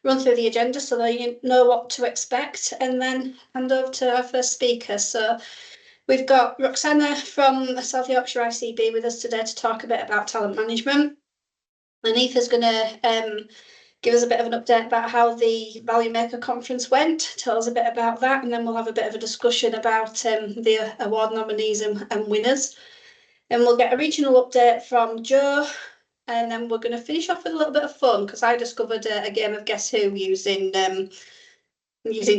run through the agenda so that you know what to expect, and then hand over to our first speaker. So we've got Roxana from South Yorkshire ICB with us today to talk a bit about talent management. And Aoife's going to give us a bit of an update about how the Value Maker Conference went, tell us a bit about that, and then we'll have a bit of a discussion about the award nominees and winners. And we'll get a regional update from Joe, and then we're going to finish off with a little bit of fun, because I discovered a game of Guess Who using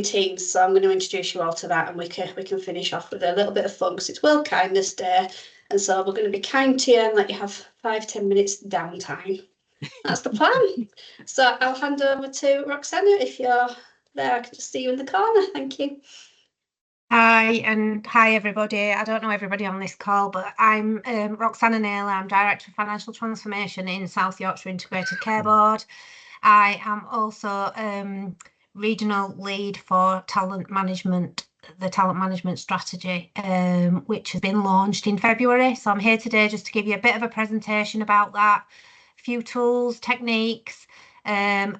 Teams, so I'm going to introduce you all to that, and we can finish off with a little bit of fun, because it's World Kindness Day, and so we're going to be kind to you and let you have 5-10 minutes downtime. That's the plan. So I'll hand over to Roxana. If you're there, I can just see you in the corner. Thank you. Hi, and hi everybody. I don't know everybody on this call, but I'm Roxana Naylor. I'm Director of Financial Transformation in South Yorkshire Integrated Care Board. I am also Regional Lead for Talent Management, the Talent Management Strategy, which has been launched in February. So I'm here today just to give you a bit of a presentation about that, a few tools, techniques, and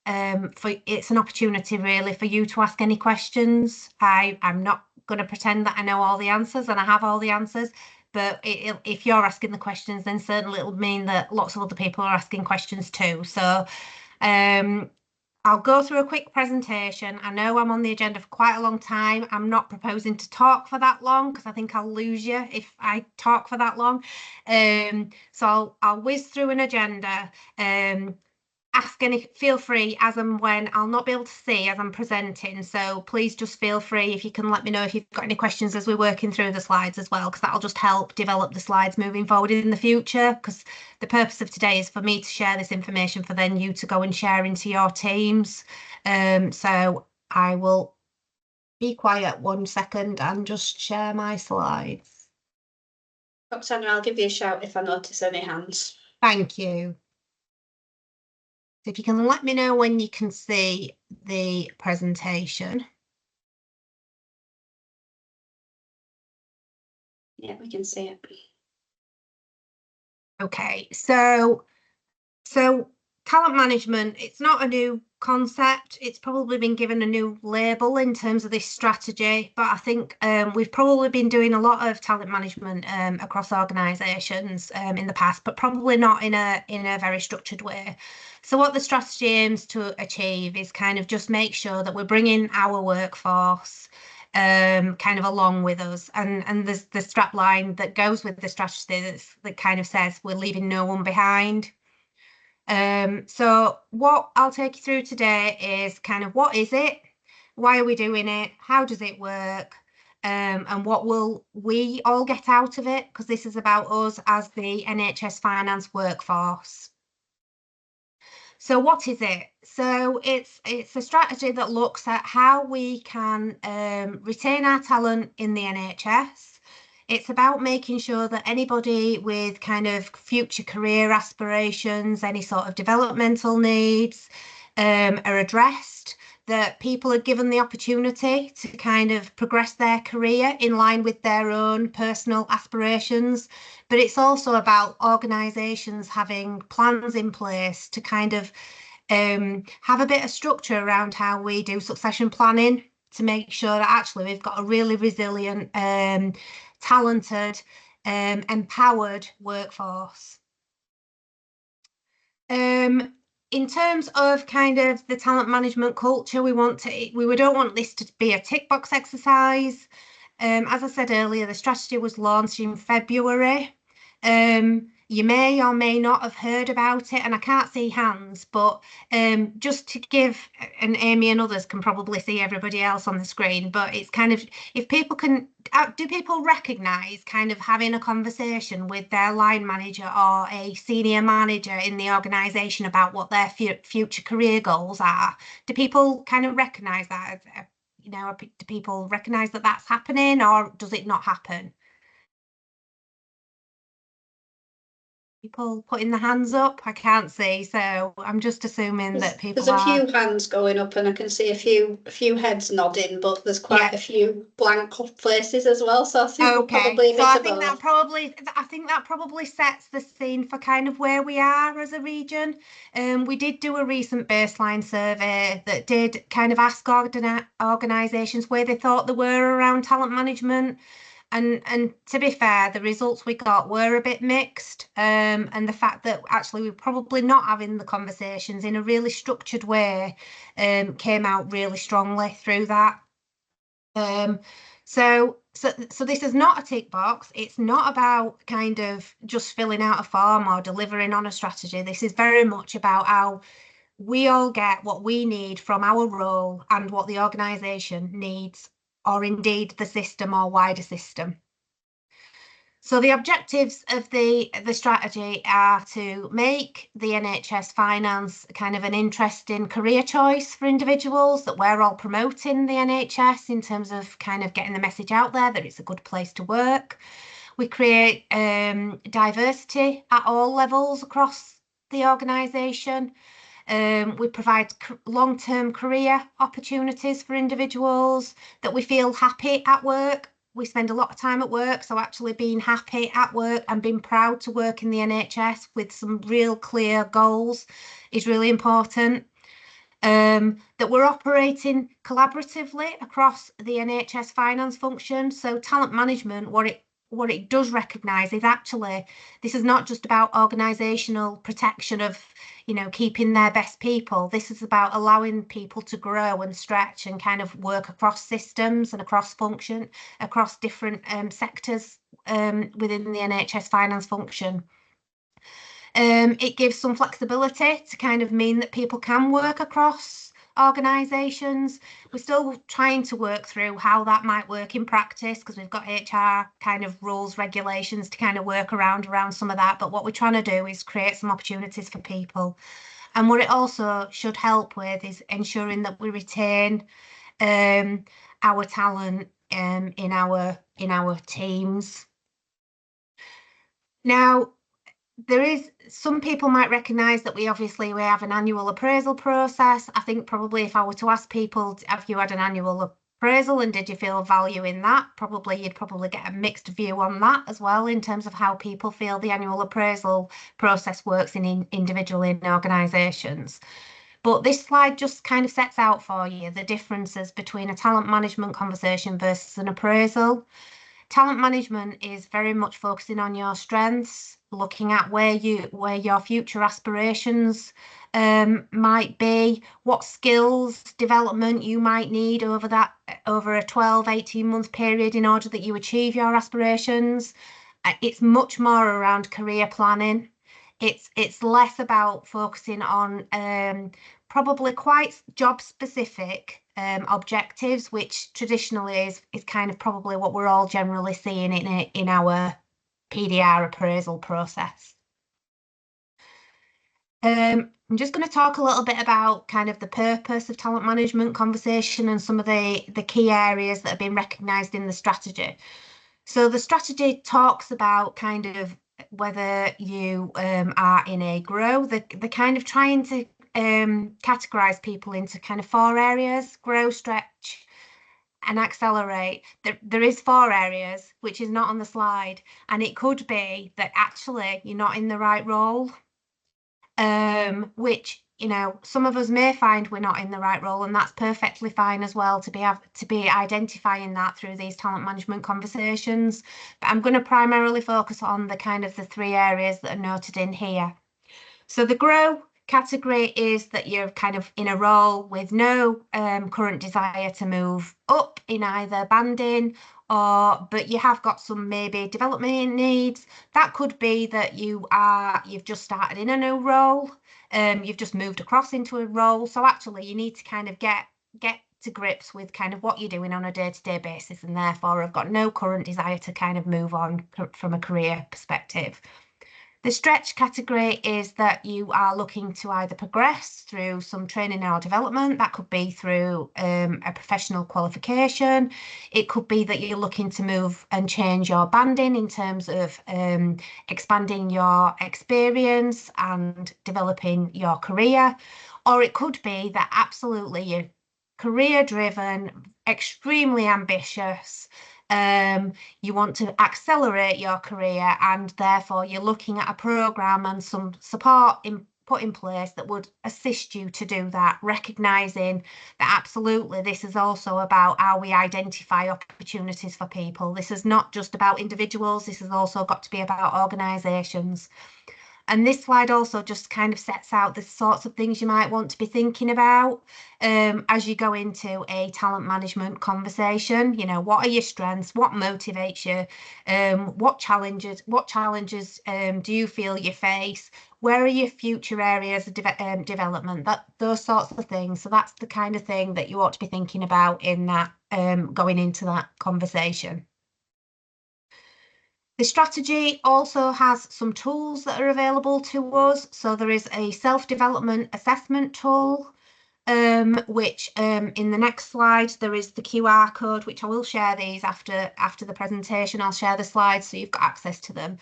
it's an opportunity really for you to ask any questions. I'm not going to pretend that I know all the answers and I have all the answers, but if you're asking the questions, then certainly it'll mean that lots of other people are asking questions too. So I'll go through a quick presentation. I know I'm on the agenda for quite a long time. I'm not proposing to talk for that long because I think I'll lose you if I talk for that long. So I'll whiz through an agenda. Feel free as and when. I'll not be able to see as I'm presenting, so please just feel free if you can let me know if you've got any questions as we're working through the slides as well, because that'll just help develop the slides moving forward in the future, because the purpose of today is for me to share this information for then you to go and share into your teams. So I will be quiet 1 second and just share my slides. Roxana, I'll give you a shout if I notice any hands. Thank you. So if you can let me know when you can see the presentation. Yeah, we can see it. Okay, so talent management, it's not a new concept. It's probably been given a new label in terms of this strategy, but I think we've probably been doing a lot of talent management across organisations in the past, but probably not in a very structured way. So what the strategy aims to achieve is kind of just make sure that we're bringing our workforce kind of along with us, and there's the strap line that goes with the strategy that kind of says we're leaving no one behind. So what I'll take you through today is kind of what is it, why are we doing it, how does it work, and what will we all get out of it, because this is about us as the NHS finance workforce. So what is it? So it's a strategy that looks at how we can retain our talent in the NHS. It's about making sure that anybody with kind of future career aspirations, any sort of developmental needs are addressed, that people are given the opportunity to kind of progress their career in line with their own personal aspirations. But it's also about organisations having plans in place to kind of have a bit of structure around how we do succession planning to make sure that actually we've got a really resilient, talented, empowered workforce. In terms of kind of the talent management culture, we don't want this to be a tick box exercise. As I said earlier, the strategy was launched in February. You may or may not have heard about it, and I can't see hands, but just to give, and Amy and others can probably see everybody else on the screen, but it's kind of, if people can, do people recognise kind of having a conversation with their line manager or a senior manager in the organisation about what their future career goals are? Do people kind of recognise that? You know, do people recognise that that's happening, or does it not happen? People putting their hands up? I can't see, so I'm just assuming that There's people a are. few hands going up and I can see a few heads nodding, but there's Yeah. quite a few blank places as well. So I think we're Okay, probably a so bit I of think that both. probably sets the scene for kind of where we are as a region. We did do a recent baseline survey that did kind of ask organisations where they thought they were around talent management. And to be fair, the results we got were a bit mixed. And the fact that actually we're probably not having the conversations in a really structured way came out really strongly through that. Um, so this is not a tick box. It's not about kind of just filling out a form or delivering on a strategy. This is very much about how we all get what we need from our role and what the organisation needs, or indeed the system or wider system. So the objectives of the strategy are to make the NHS finance kind of an interesting career choice for individuals, that we're all promoting the NHS in terms of kind of getting the message out there that it's a good place to work. We create diversity at all levels across the organisation. We provide long-term career opportunities for individuals, that we feel happy at work. We spend a lot of time at work, so actually being happy at work and being proud to work in the NHS with some real clear goals is really important. That we're operating collaboratively across the NHS finance function. So talent management, what it does recognise is actually this is not just about organisational protection of, keeping their best people. This is about allowing people to grow and stretch and kind of work across systems and across function, across different sectors within the NHS finance function. It gives some flexibility to kind of mean that people can work across organisations. We're still trying to work through how that might work in practice, because we've got HR kind of rules, regulations to kind of work around some of that. But what we're trying to do is create some opportunities for people. And what it also should help with is ensuring that we retain our talent in our teams. Now, there is some people might recognise that we have an annual appraisal process. I think probably if I were to ask people, have you had an annual appraisal and did you feel value in that? You'd probably get a mixed view on that as well, in terms of how people feel the annual appraisal process works in individual organisations. But this slide just kind of sets out for you the differences between a talent management conversation versus an appraisal. Talent management is very much focusing on your strengths, looking at where your future aspirations might be, what skills development you might need over a 12, 18-month period in order that you achieve your aspirations. It's much more around career planning. It's less about focusing on probably quite job specific objectives, which traditionally is kind of probably what we're all generally seeing in our PDR appraisal process. I'm just going to talk a little bit about kind of the purpose of talent management conversation and some of the key areas that have been recognised in the strategy. So the strategy talks about kind of whether you are in a grow. They're kind of trying to categorize people into kind of 4 areas: grow, stretch, and accelerate. There is 4 areas, which is not on the slide, and it could be that actually you're not in the right role, which some of us may find we're not in the right role, and that's perfectly fine as well, to be identifying that through these talent management conversations. But I'm going to primarily focus on the kind of the 3 areas that are noted in here. So the grow category is that you're kind of in a role with no current desire to move up in either banding, but you have got some maybe development needs. That could be that you've just started in a new role, you've just moved across into a role. So actually you need to kind of get to grips with kind of what you're doing on a day-to-day basis, and therefore have got no current desire to kind of move on from a career perspective. The stretch category is that you are looking to either progress through some training or development. That could be through a professional qualification. It could be that you're looking to move and change your banding in terms of expanding your experience and developing your career. Or it could be that absolutely you're career driven, extremely ambitious, you want to accelerate your career, and therefore you're looking at a program and some support put in place that would assist you to do that, recognizing that absolutely this is also about how we identify opportunities for people. This is not just about individuals, this has also got to be about organizations. And this slide also just kind of sets out the sorts of things you might want to be thinking about as you go into a talent management conversation. You know, what are your strengths? What motivates you? What challenges do you feel you face? Where are your future areas of development? Those sorts of things. So that's the kind of thing that you ought to be thinking about in that going into that conversation. The strategy also has some tools that are available to us. So there is a self-development assessment tool, which in the next slide, there is the QR code, which I will share these after the presentation. I'll share the slides so you've got access to them.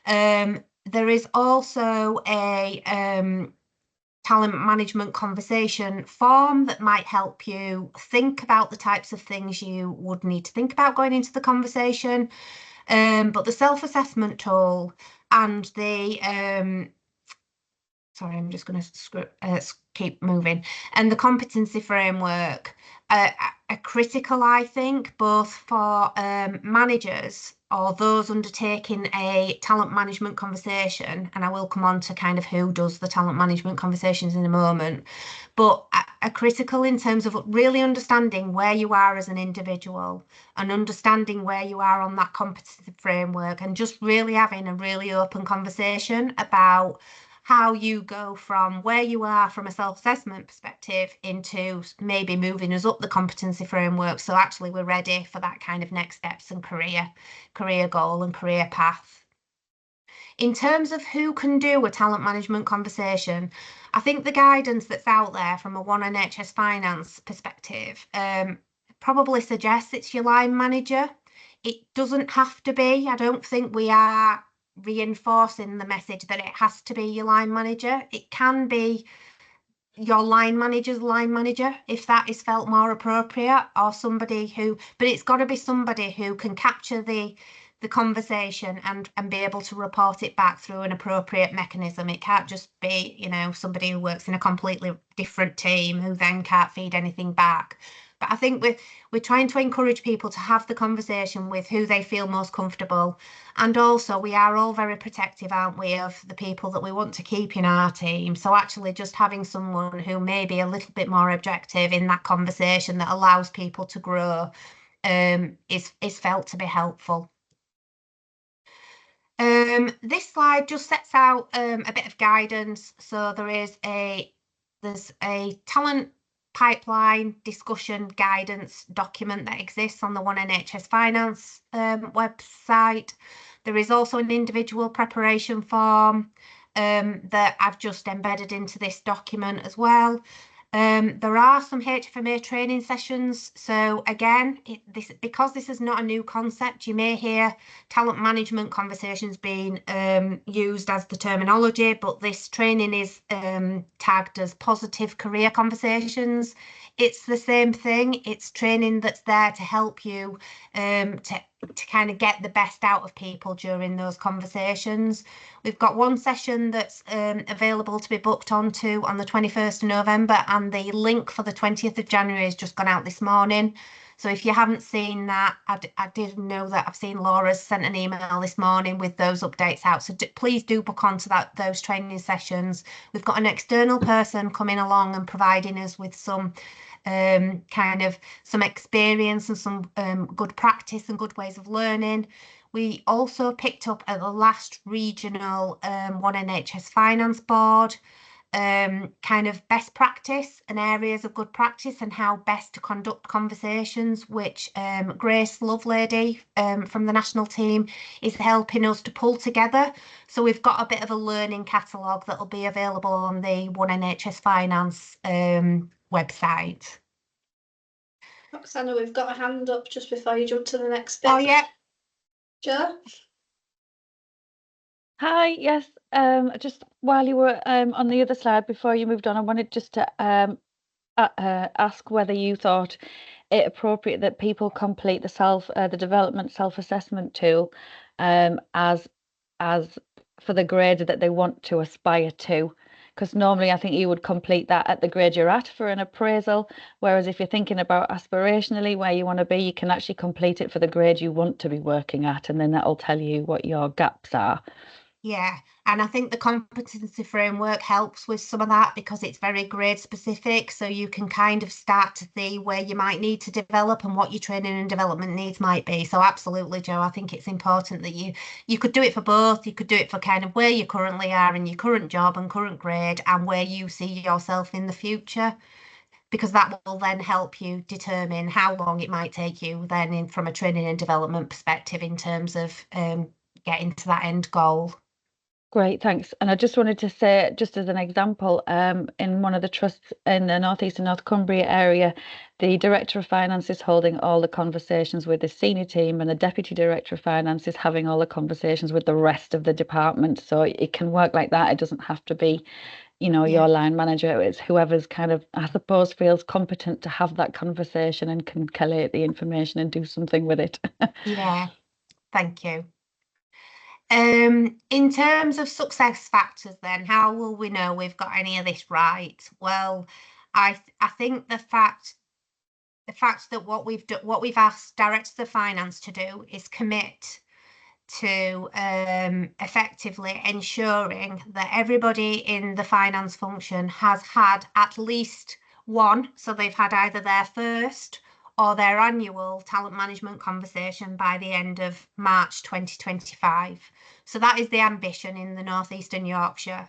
There is also a talent management conversation form that might help you think about the types of things you would need to think about going into the conversation. But the self-assessment tool and the sorry, I'm just going to keep moving, and the competency framework are critical, I think, both for managers or those undertaking a talent management conversation, and I will come on to kind of who does the talent management conversations in a moment, but are critical in terms of really understanding where you are as an individual and understanding where you are on that competency framework, and just really having a really open conversation about how you go from where you are from a self-assessment perspective into maybe moving us up the competency framework. So actually we're ready for that kind of next steps and career goal and career path. In terms of who can do a talent management conversation, I think the guidance that's out there from a One NHS Finance perspective probably suggests it's your line manager. It doesn't have to be. I don't think we are reinforcing the message that it has to be your line manager. It can be your line manager's line manager if that is felt more appropriate, or somebody who, but it's got to be somebody who can capture the conversation and be able to report it back through an appropriate mechanism. It can't just be, you know, somebody who works in a completely different team who then can't feed anything back. But I think we're trying to encourage people to have the conversation with who they feel most comfortable. And also we are all very protective, aren't we, of the people that we want to keep in our team. So actually just having someone who may be a little bit more objective in that conversation that allows people to grow is felt to be helpful. This slide just sets out a bit of guidance. So there's a talent pipeline discussion guidance document that exists on the One NHS Finance website. There is also an individual preparation form that I've just embedded into this document as well. There are some HFMA training sessions. So again, because this is not a new concept, you may hear talent management conversations being used as the terminology, but this training is tagged as positive career conversations. It's the same thing. It's training that's there to help you to kind of get the best out of people during those conversations. We've got one session that's available to be booked onto on the 21st of November, and the link for the 20th of January has just gone out this morning. So if you haven't seen that, I did know that I've seen Laura's sent an email this morning with those updates out. So please do book onto those training sessions. We've got an external person coming along and providing us with some kind of some experience and some good practice and good ways of learning. We also picked up at the last regional One NHS Finance Board kind of best practice and areas of good practice and how best to conduct conversations, which Grace Lovelady from the national team is helping us to pull together. So we've got a bit of a learning catalogue that'll be available on the One NHS Finance website. Roxana, we've got a hand up just before you jump to the next bit. Oh, yeah. Jo? Hi, yes. Just while you were on the other slide before you moved on, I wanted just to ask whether you thought it appropriate that people complete the development self-assessment tool as for the grade that they want to aspire to. Because normally I think you would complete that at the grade you're at for an appraisal, whereas if you're thinking about aspirationally where you want to be, you can actually complete it for the grade you want to be working at, and then that'll tell you what your gaps are. Yeah, and I think the competency framework helps with some of that because it's very grade specific, so you can kind of start to see where you might need to develop and what your training and development needs might be. So absolutely, Jo, I think it's important that you could do it for both. You could do it for kind of where you currently are in your current job and current grade and where you see yourself in the future, because that will then help you determine how long it might take you then from a training and development perspective in terms of getting to that end goal. Great, thanks. And I just wanted to say, just as an example, in one of the trusts in the North East and North Cumbria area, the Director of Finance is holding all the conversations with the senior team, and the Deputy Director of Finance is having all the conversations with the rest of the department. So it can work like that. It doesn't have to be, your line manager. It's whoever's kind of, I suppose, feels competent to have that conversation and can collate the information and do something with it. Yeah, thank you. In terms of success factors, then, how will we know we've got any of this right? Well, I think the fact that what we've asked directors of finance to do is commit to effectively ensuring that everybody in the finance function has had at least one, so they've had either their first or their annual talent management conversation by the end of March 2025. So that is the ambition in the North Eastern Yorkshire.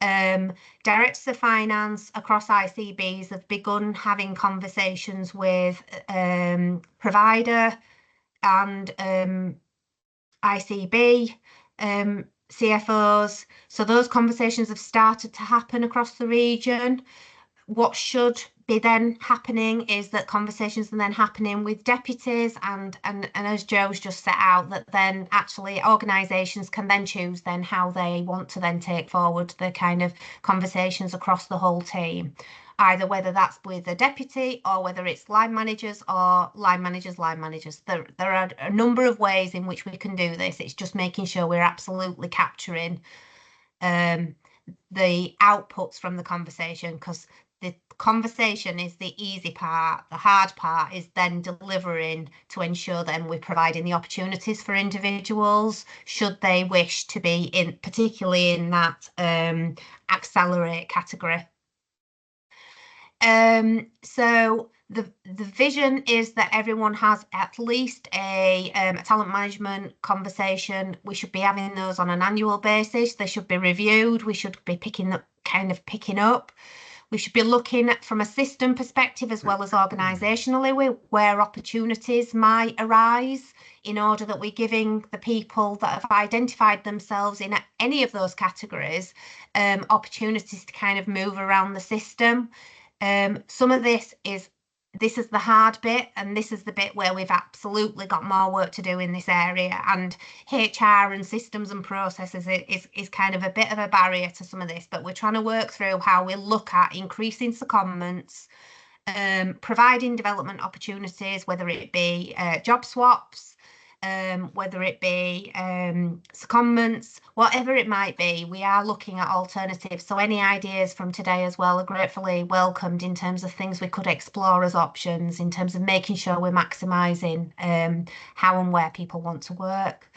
Directors of finance across ICBs have begun having conversations with provider and ICB CFOs. So those conversations have started to happen across the region. What should be then happening is that conversations are then happening with deputies and as Jo's just set out, that then actually organisations can then choose then how they want to then take forward the kind of conversations across the whole team, either whether that's with a deputy or whether it's line managers or line managers. There are a number of ways in which we can do this. It's just making sure we're absolutely capturing the outputs from the conversation, because the conversation is the easy part. The hard part is then delivering to ensure then we're providing the opportunities for individuals should they wish to be in, particularly in that accelerate category. So the vision is that everyone has at least a talent management conversation. We should be having those on an annual basis. They should be reviewed. We should be picking up. We should be looking at from a system perspective as well as organisationally where opportunities might arise, in order that we're giving the people that have identified themselves in any of those categories opportunities to kind of move around the system. Some of this is the hard bit, and this is the bit where we've absolutely got more work to do in this area, and HR and systems and processes is kind of a bit of a barrier to some of this, but we're trying to work through how we look at increasing secondments, providing development opportunities, whether it be job swaps, whether it be secondments, whatever it might be. We are looking at alternatives. So any ideas from today as well are gratefully welcomed in terms of things we could explore as options, in terms of making sure we're maximising how and where people want to work.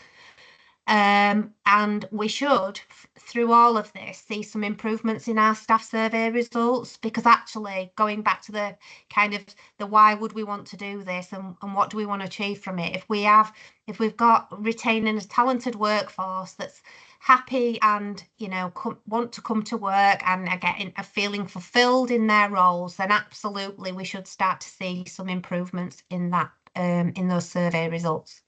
And we should, through all of this, see some improvements in our staff survey results, because actually going back to the kind of the why would we want to do this and what do we want to achieve from it, if we've got retaining a talented workforce that's happy and, you know, want to come to work and are getting a feeling fulfilled in their roles, then absolutely we should start to see some improvements in that, in those survey results.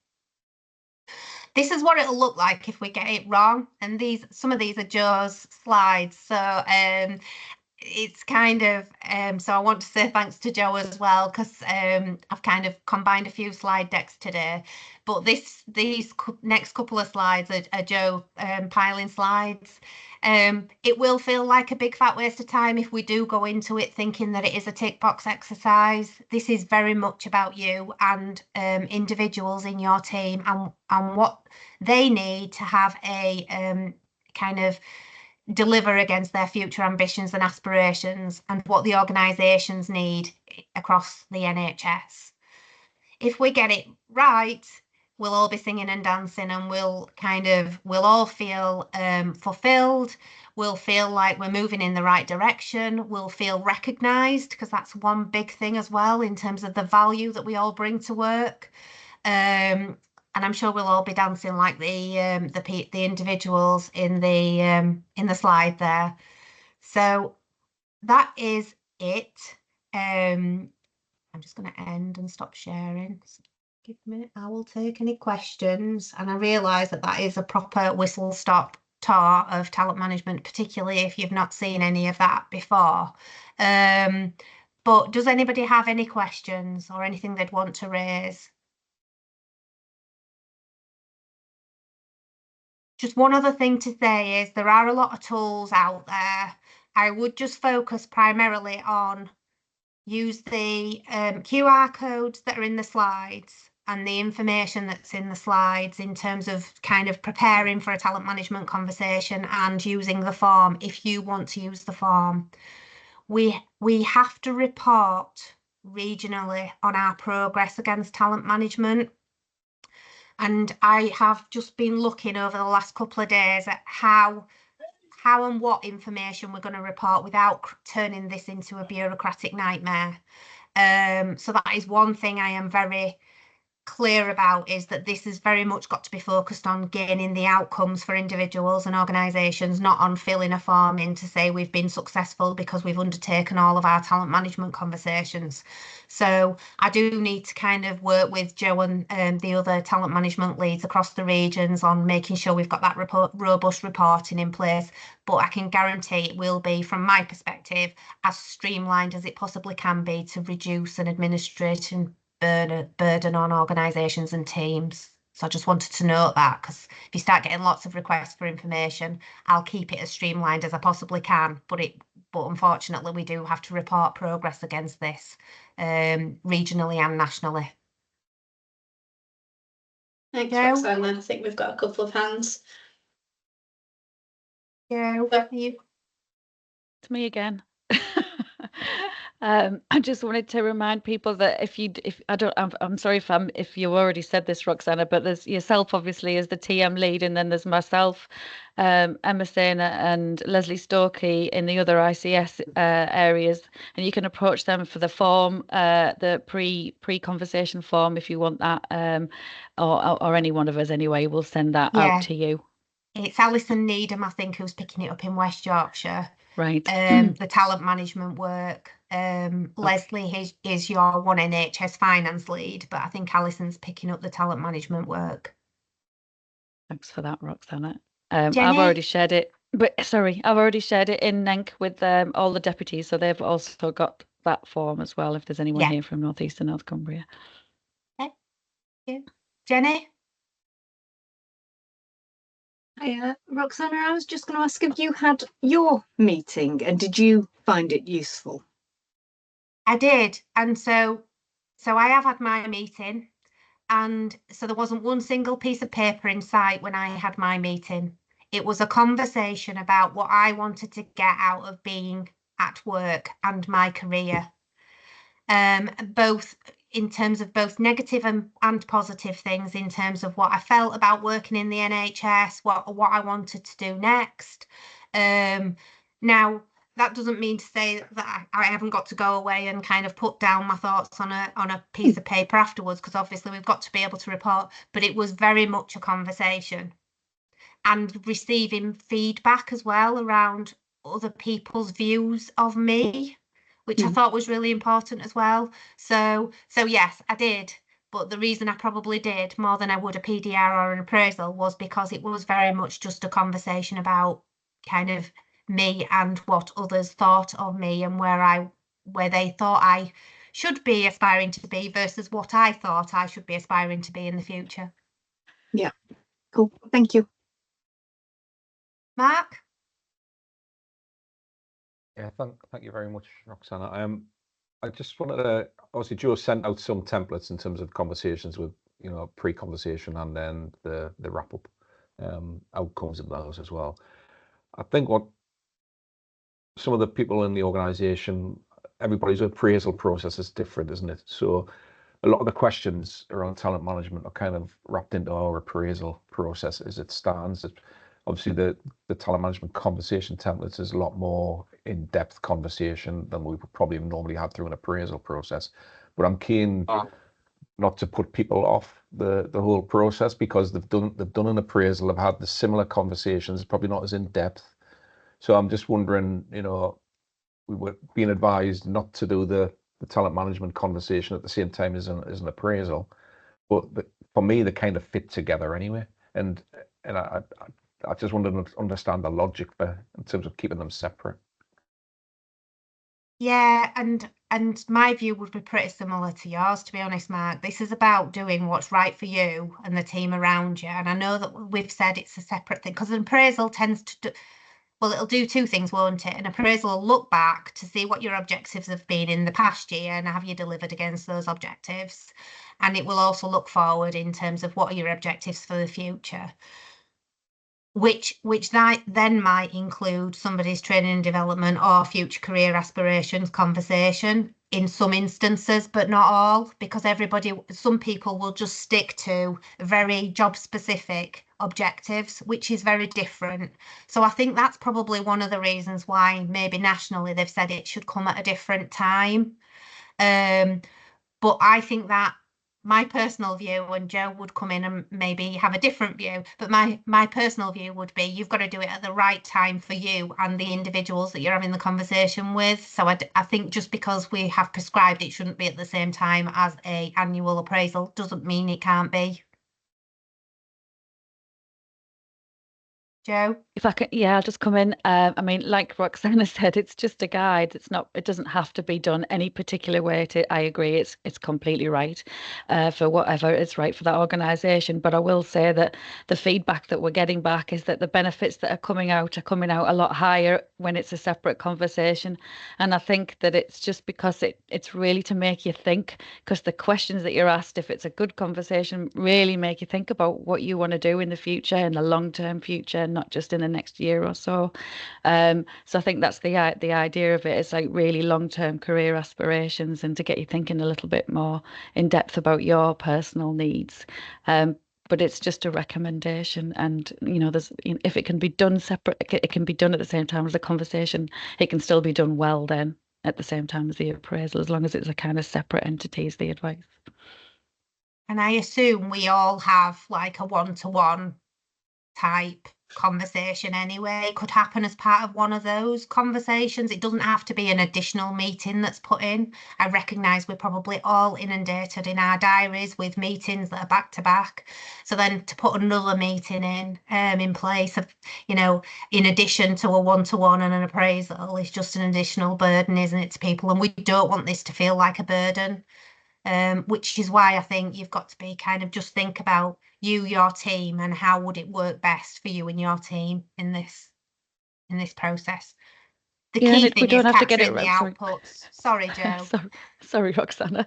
This is what it'll look like if we get it wrong. And some of these are Joe's slides. So it's kind of, so I want to say thanks to Joe as well, because I've kind of combined a few slide decks today. But these next couple of slides are Joe piling slides. It will feel like a big fat waste of time if we do go into it thinking that it is a tick box exercise. This is very much about you and individuals in your team and what they need to have a kind of deliver against their future ambitions and aspirations, and what the organisations need across the NHS. If we get it right, we'll all be singing and dancing, and we'll all feel fulfilled. We'll feel like we're moving in the right direction. We'll feel recognised, because that's one big thing as well in terms of the value that we all bring to work. And I'm sure we'll all be dancing like the individuals in the slide there. So that is it. I'm just going to end and stop sharing. So give me, I will take any questions. And I realise that is a proper whistle stop tour of talent management, particularly if you've not seen any of that before. But does anybody have any questions or anything they'd want to raise? Just one other thing to say is there are a lot of tools out there. I would just focus primarily on use the QR codes that are in the slides and the information that's in the slides in terms of kind of preparing for a talent management conversation and using the form if you want to use the form. We have to report regionally on our progress against talent management. And I have just been looking over the last couple of days at how and what information we're going to report without turning this into a bureaucratic nightmare. So that is one thing I am very clear about, is that this has very much got to be focused on gaining the outcomes for individuals and organisations, not on filling a form in to say we've been successful because we've undertaken all of our talent management conversations. So I do need to kind of work with Joe and the other talent management leads across the regions on making sure we've got that robust reporting in place. But I can guarantee it will be, from my perspective, as streamlined as it possibly can be to reduce an administration burden on organisations and teams. So I just wanted to note that, because if you start getting lots of requests for information, I'll keep it as streamlined as I possibly can. But unfortunately, we do have to report progress against this regionally and nationally. Thanks, Roxanne. I think we've got a couple of hands. Yeah, it's me again. I just wanted to remind people that I'm sorry if you already said this, Roxana, but there's yourself obviously as the TM lead, and then there's myself, Emma Sainer and Leslie Stokey in the other ICS areas, and you can approach them for the form, the pre-conversation form if you want that, or any one of us anyway. We'll send that out to you. It's Alison Needham, I think, who's picking it up in West Yorkshire. Right. The talent management work. Leslie is your one NHS finance lead, but I think Alison's picking up the talent management work. Thanks for that, Roxana. I've already shared it, but sorry, I've already shared it in NENC with all the deputies, so they've also got that form as well, if there's anyone here from North East and North Cumbria. Okay. Yeah. Jenny? Hiya, Roxana, I was just going to ask if you had your meeting and did you find it useful? I did. And so I have had my meeting, and so there wasn't one single piece of paper in sight when I had my meeting. It was a conversation about what I wanted to get out of being at work and my career, both in terms of both negative and positive things, in terms of what I felt about working in the NHS, what I wanted to do next. Now, that doesn't mean to say that I haven't got to go away and kind of put down my thoughts on a piece of paper afterwards, because obviously we've got to be able to report, but it was very much a conversation. and receiving feedback as well around other people's views of me, which I thought was really important as well. So yes, I did. But the reason I probably did more than I would a PDR or an appraisal was because it was very much just a conversation about kind of me and what others thought of me and where they thought I should be aspiring to be versus what I thought I should be aspiring to be in the future. Yeah, cool. Thank you. Mark? Yeah, thank you very much, Roxana. I just wanted to, obviously Joe sent out some templates in terms of conversations with, pre-conversation and then the wrap up outcomes of those as well. I think what some of the people in the organization, everybody's appraisal process is different, isn't it? So a lot of the questions around talent management are kind of wrapped into our appraisal process as it stands. Obviously, the talent management conversation templates is a lot more in-depth conversation than we would probably normally have through an appraisal process. But I'm keen not to put people off the whole process because they've done an appraisal, they've had the similar conversations, probably not as in-depth. So I'm just wondering, we were being advised not to do the talent management conversation at the same time as an appraisal, but for me they kind of fit together anyway, and I just wanted to understand the logic in terms of keeping them separate. Yeah, and my view would be pretty similar to yours, to be honest, Mark. This is about doing what's right for you and the team around you. And I know that we've said it's a separate thing because an appraisal tends to do, well, it'll do two things, won't it? An appraisal will look back to see what your objectives have been in the past year and have you delivered against those objectives. And it will also look forward in terms of what are your objectives for the future. Which then might include somebody's training and development or future career aspirations conversation in some instances, but not all, because some people will just stick to very job specific objectives, which is very different. So I think that's probably one of the reasons why maybe nationally they've said it should come at a different time. But I think that my personal view, and Joe would come in and maybe have a different view, but my personal view would be you've got to do it at the right time for you and the individuals that you're having the conversation with. So I think just because we have prescribed it shouldn't be at the same time as a annual appraisal doesn't mean it can't be. Joe? If I can, yeah, I'll just come in. I mean, like Roxana said, it's just a guide. It doesn't have to be done any particular way. I agree, it's completely right for whatever is right for that organisation. But I will say that the feedback that we're getting back is that the benefits that are coming out a lot higher when it's a separate conversation. And I think that it's just because it's really to make you think, because the questions that you're asked, if it's a good conversation, really make you think about what you want to do in the future, in the long-term future, not just in the next year or so. So I think that's the idea of it. It's like really long-term career aspirations and to get you thinking a little bit more in depth about your personal needs. But it's just a recommendation, and if it can be done separate, it can be done at the same time as the conversation. It can still be done well then at the same time as the appraisal, as long as it's a kind of separate entity as the advice. And I assume we all have like a one-to-one type conversation anyway. It could happen as part of one of those conversations. It doesn't have to be an additional meeting that's put in. I recognise we're probably all inundated in our diaries with meetings that are back to back. So then to put another meeting in place of, in addition to a one-to-one and an appraisal is just an additional burden, isn't it, to people? And we don't want this to feel like a burden. Which is why I think you've got to be kind of just think about you, your team, and how would it work best for you and your team in this process. The key thing is capturing the outputs. Sorry, Joe. Sorry, Roxana.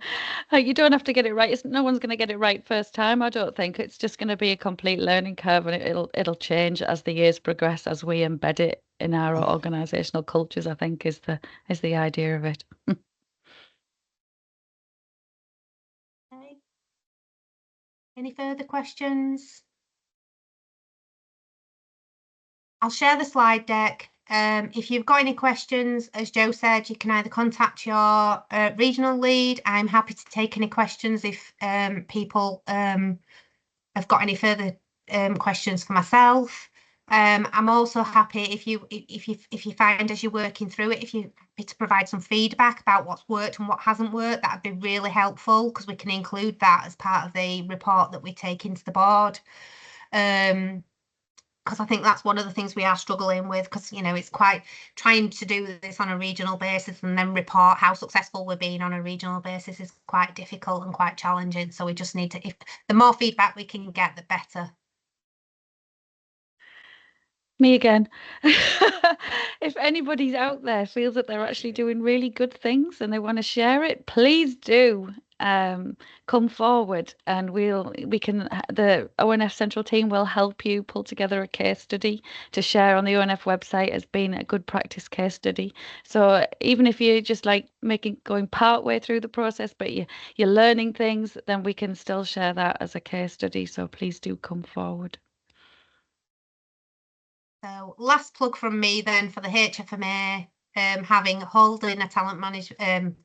You don't have to get it right. No one's going to get it right first time, I don't think. It's just going to be a complete learning curve, and it'll change as the years progress, as we embed it in our organisational cultures, I think is the idea of it. Okay. Any further questions? I'll share the slide deck. If you've got any questions, as Joe said, you can either contact your regional lead. I'm happy to take any questions if people have got any further questions for myself. I'm also happy if you find as you're working through it, if you're happy to provide some feedback about what's worked and what hasn't worked, that'd be really helpful, because we can include that as part of the report that we take into the board. Because I think that's one of the things we are struggling with, because it's quite trying to do this on a regional basis and then report how successful we're being on a regional basis is quite difficult and quite challenging. So we just need to, if the more feedback we can get, the better. Me again. If anybody's out there feels that they're actually doing really good things and they want to share it, please do come forward, and the ONF Central team will help you pull together a case study to share on the ONF website as being a good practice case study. So even if you're just like going part way through the process, but you're learning things, then we can still share that as a case study. So please do come forward. So last plug from me then for the HFMA, holding a talent management,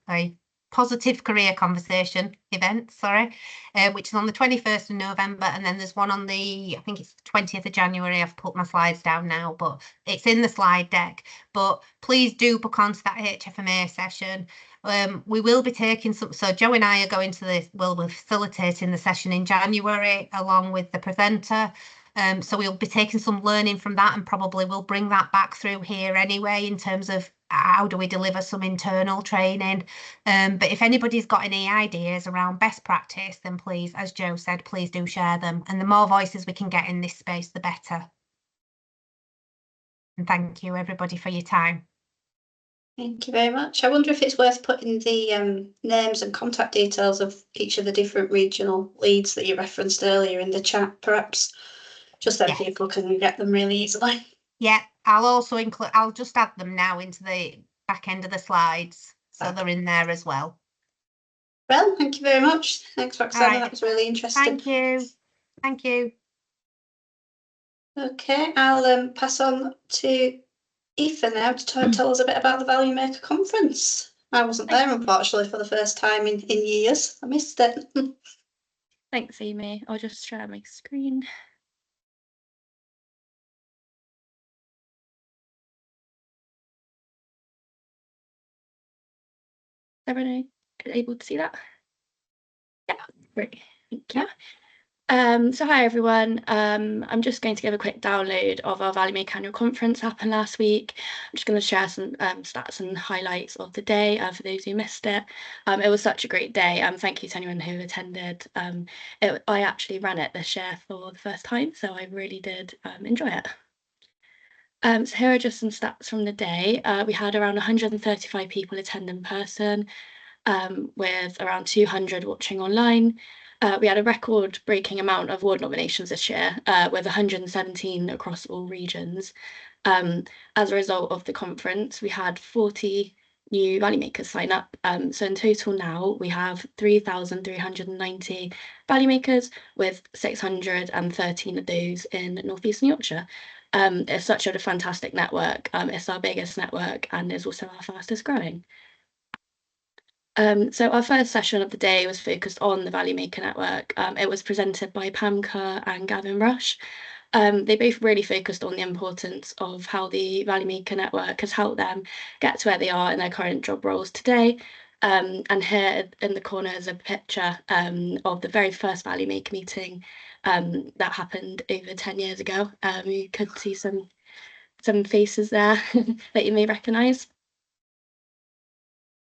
positive career conversation event, which is on the 21st of November, and then there's one on I think it's the 20th of January. I've put my slides down now, but it's in the slide deck. But please do book onto that HFMA session. We will be taking so Joe and I are going to we'll be facilitating the session in January along with the presenter. So we'll be taking some learning from that, and probably we'll bring that back through here anyway in terms of how do we deliver some internal training. But if anybody's got any ideas around best practice, then please, as Joe said, please do share them. And the more voices we can get in this space, the better. And thank you everybody for your time. Thank you very much. I wonder if it's worth putting the names and contact details of each of the different regional leads that you referenced earlier in the chat, perhaps, just so people can get them really easily. Yeah, I'll also I'll just add them now into the back end of the slides, so they're in there as well. Well, thank you very much. Thanks, Roxana. That was really interesting. Thank you. Thank you. Okay, I'll pass on to Aoife now to tell us a bit about the Value Maker Conference. I wasn't there, unfortunately, for the first time in years. I missed it. Thanks, Amy. I'll just share my screen. Everyone able to see that? Yeah, great. Thank you. So hi everyone. I'm just going to give a quick download of our Value Maker annual conference happened last week. I'm just going to share some stats and highlights of the day for those who missed it. It was such a great day. Thank you to anyone who attended. I actually ran it this year for the first time, so I really did enjoy it. So here are just some stats from the day. We had around 135 people attend in person, with around 200 watching online. We had a record-breaking amount of award nominations this year, with 117 across all regions. As a result of the conference, we had 40 new value makers sign up. So in total now, we have 3,390 value makers, with 613 of those in North Eastern Yorkshire. It's such a fantastic network. It's our biggest network and is also our fastest growing. So our first session of the day was focused on the Value Maker Network. It was presented by Pam Kerr and Gavin Rush. They both really focused on the importance of how the Value Maker Network has helped them get to where they are in their current job roles today. And here in the corner is a picture of the very first Value Maker meeting that happened over 10 years ago. You could see some faces there that you may recognise.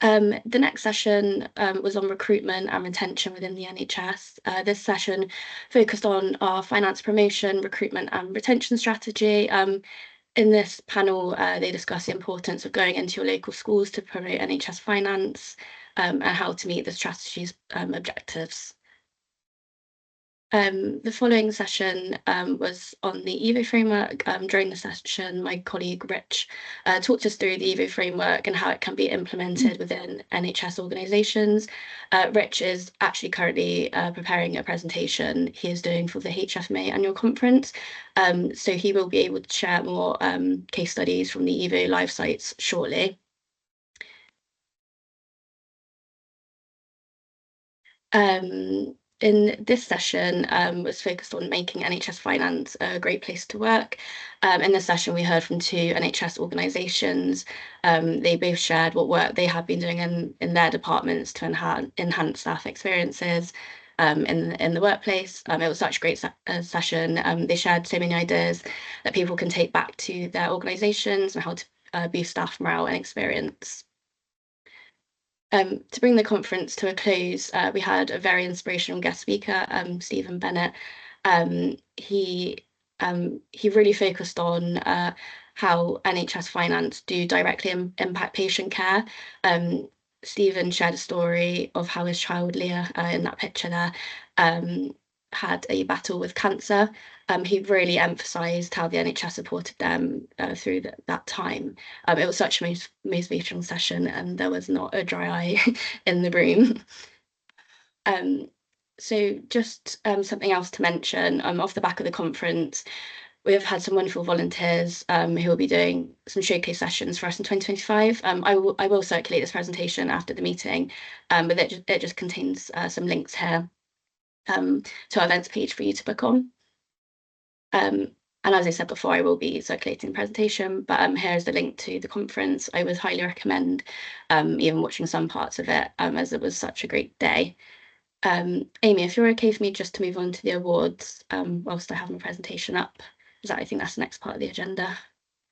The next session was on recruitment and retention within the NHS. This session focused on our finance promotion, recruitment and retention strategy. In this panel, they discussed the importance of going into your local schools to promote NHS finance and how to meet the strategy's objectives. The following session was on the EVO framework. During the session, my colleague Rich talked us through the EVO framework and how it can be implemented within NHS organisations. Rich is actually currently preparing a presentation he is doing for the HFMA annual conference. So he will be able to share more case studies from the EVO live sites shortly. in this session was focused on making NHS finance a great place to work. In this session, we heard from 2 NHS organisations. They both shared what work they have been doing in their departments to enhance staff experiences in the workplace. It was such a great session. They shared so many ideas that people can take back to their organisations and how to boost staff morale and experience. To bring the conference to a close, we had a very inspirational guest speaker, Stephen Bennett. He really focused on how NHS finance do directly impact patient care. Stephen shared a story of how his child Leah, in that picture there, had a battle with cancer. He really emphasised how the NHS supported them through that time. It was such a motivational session, and there was not a dry eye in the room. So just something else to mention, off the back of the conference, we've had some wonderful volunteers who will be doing some showcase sessions for us in 2025. I will circulate this presentation after the meeting, but it just contains some links here to our events page for you to book on. And as I said before, I will be circulating the presentation, but here's the link to the conference. I would highly recommend even watching some parts of it, as it was such a great day. Amy, if you're okay for me just to move on to the awards whilst I have my presentation up, I think that's the next part of the agenda.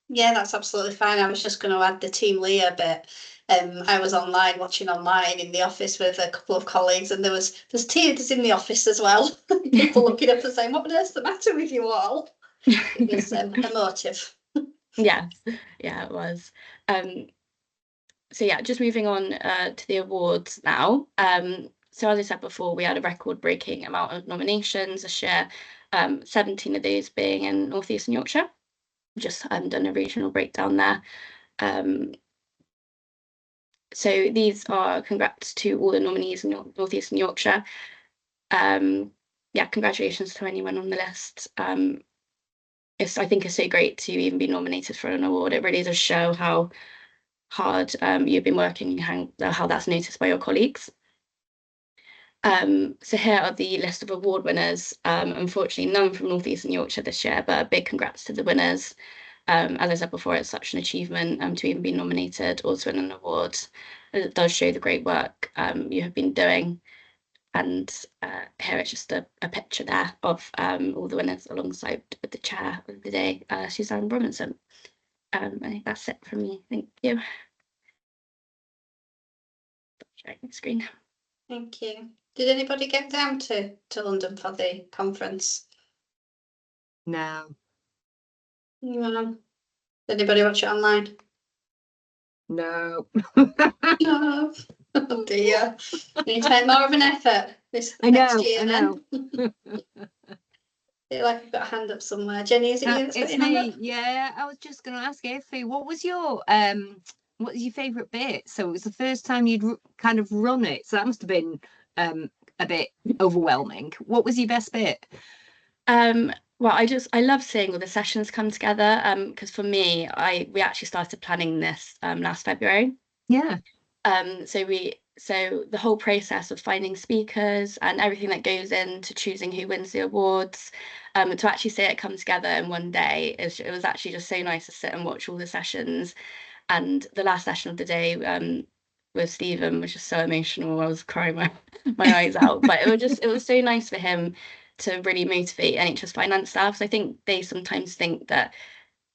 Yeah, that's absolutely fine. I was just going to add the Team Leah bit. I was watching online in the office with a couple of colleagues, and there's tears in the office as well. People looking up and saying, "What on earth's the matter with you all?" It was emotive. Yeah, it was. So yeah, just moving on to the awards now. So as I said before, we had a record-breaking amount of nominations this year, 17 of those being in North East and Yorkshire. Just done a regional breakdown there. So these are congrats to all the nominees in North East and Yorkshire. Yeah, congratulations to anyone on the list. I think it's so great to even be nominated for an award. It really does show how hard you've been working and how that's noticed by your colleagues. So here are the list of award winners. Unfortunately, none from North East and Yorkshire this year, but a big congrats to the winners. As I said before, it's such an achievement to even be nominated or to win an award. It does show the great work you have been doing. And here it's just a picture there of all the winners alongside with the chair of the day, Suzanne Robinson. I think that's it from me. Thank you. Sharing the screen. Thank you. Did anybody get down to London for the conference? No. No. Did anybody watch it online? No. No. Oh dear. Need to make more of an effort this I next know, year I then. know. Feel like I've got a hand up somewhere. Jenny, is it you that's got It's your hand me. up? Yeah, I was just going to ask Effie, what was your favourite bit? So it was the first time you'd kind of run it, so that must have been a bit overwhelming. What was your best bit? Well, I love seeing all the sessions come together. Because for me, we actually started planning this last February. Yeah. So the whole process of finding speakers and everything that goes into choosing who wins the awards, to actually see it come together in one day, it was actually just so nice to sit and watch all the sessions. And the last session of the day with Stephen was just so emotional. I was crying my eyes out. But it was so nice for him to really motivate NHS finance staff. So I think they sometimes think that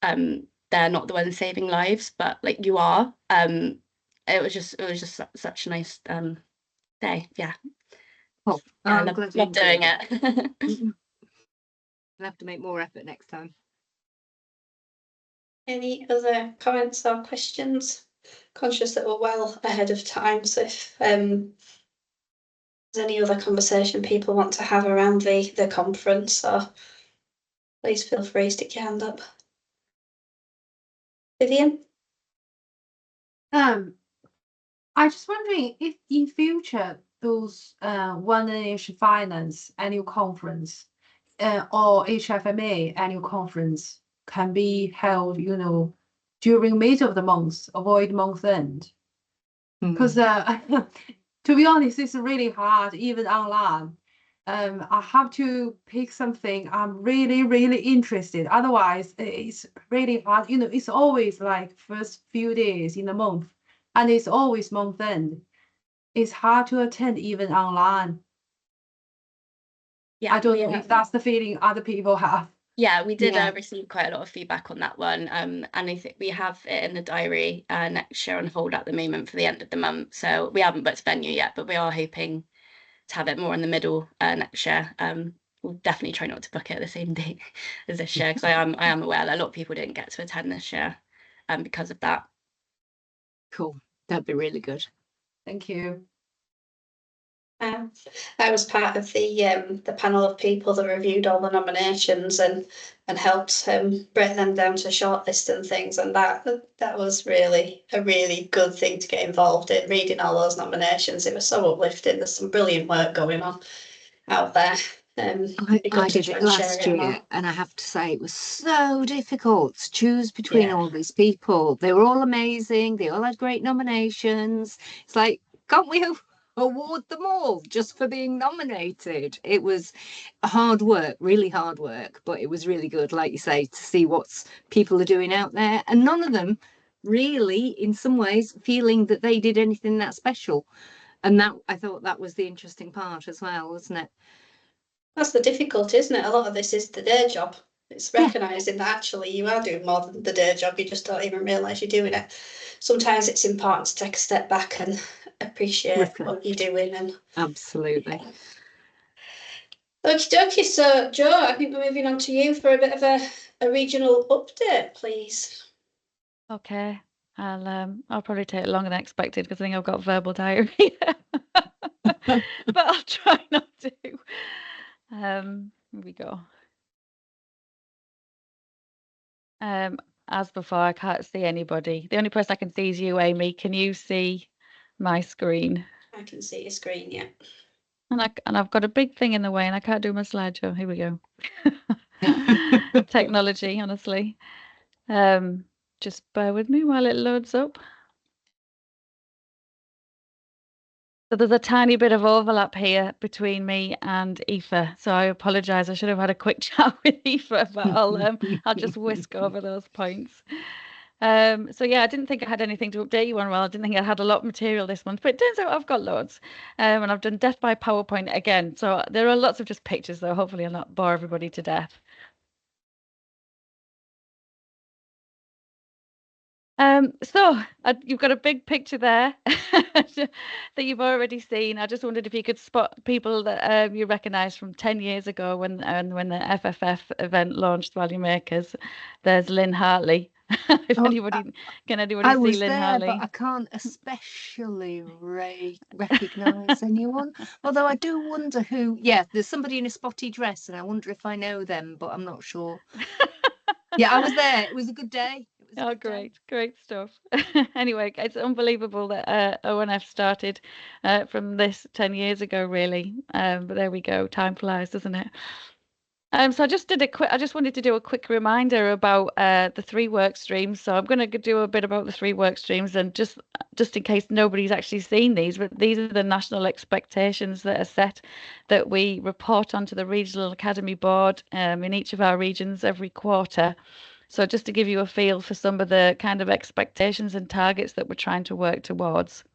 they're not the ones saving lives, but like you are. It was just such a nice day. Yeah. Oh, Yeah, I'm glad you love doing enjoyed it. I'll have to make more effort next time. Any other comments or questions? Conscious that we're well ahead of time, so if there's any other conversation people want to have around the conference, or please feel free to stick your hand up. Vivian? I'm just wondering if in future those one NH Finance annual conference or HFMA annual conference can be held, during middle of the month, avoid month end. Because to be honest, it's really hard, even online. I have to pick something I'm really, really interested. Otherwise, it's really hard. You know, it's always like first few days in the month, and it's always month end. It's hard to attend even online. Yeah, I don't know if that's the feeling other people have. Yeah, we did Yeah. receive quite a lot of feedback on that one. And I think we have it in the diary next year on hold at the moment for the end of the month. So we haven't booked venue yet, but we are hoping to have it more in the middle next year. We'll definitely try not to book it at the same date as this year, because I am aware that a lot of people didn't get to attend this year because of that. Cool. That'd be really good. Thank you. I was part of the panel of people that reviewed all the nominations and helped break them down to shortlist and things, and that was really a really good thing to get involved in, reading all those nominations. It was so uplifting. There's some brilliant work going on out there. I did it last year, and I have to say it was so difficult to choose between all these people. They were all amazing. They all had great nominations. It's like, can't we award them all just for being nominated? It was hard work, really hard work, but it was really good, like you say, to see what people are doing out there, and none of them really, in some ways, feeling that they did anything that special. And that, I thought that was the interesting part as well, wasn't it? That's the difficulty, isn't it? A lot of this is the day job. It's recognising that actually you are doing more than the day job. You just don't even realise you're doing it. Sometimes it's important to take a step back and appreciate what you're doing. And absolutely. Okie dokie. So, Jo, I think we're moving on to you for a bit of a regional update, please. Okay. I'll probably take longer than expected because I think I've got verbal diarrhea. But I'll try not to. Here we go. As before, I can't see anybody. The only person I can see is you, Amy. Can you see my screen? I can see your screen, yeah. And I've got a big thing in the way and I can't do my slideshow. Here we go. Technology, honestly. Just bear with me while it loads up. So there's a tiny bit of overlap here between me and Aoife. So I apologise. I should have had a quick chat with Aoife, but I'll just whisk over those points. So yeah, I didn't think I had anything to update you on. Well, I didn't think I had a lot of material this month, but it turns out I've got loads. And I've done death by PowerPoint again. So there are lots of just pictures, though. Hopefully I'll not bore everybody to death. So you've got a big picture there that you've already seen. I just wondered if you could spot people that you recognise from 10 years ago when the FFF event launched Value Makers. There's Lynn Hartley. If anybody can see Lynn Hartley? But I can't especially recognise anyone. Although I do wonder who. Yeah, there's somebody in a spotty dress, and I wonder if I know them, but I'm not sure. Yeah, I was there. It was a good day. Oh, great stuff. Anyway, it's unbelievable that ONF started from this 10 years ago, really. But there we go. Time flies, doesn't it? So I just wanted to do a quick reminder about the 3 work streams. So I'm going to do a bit about the 3 work streams, and just in case nobody's actually seen these, but these are the national expectations that are set that we report onto the Regional Academy Board in each of our regions every quarter. So just to give you a feel for some of the kind of expectations and targets that we're trying to work towards.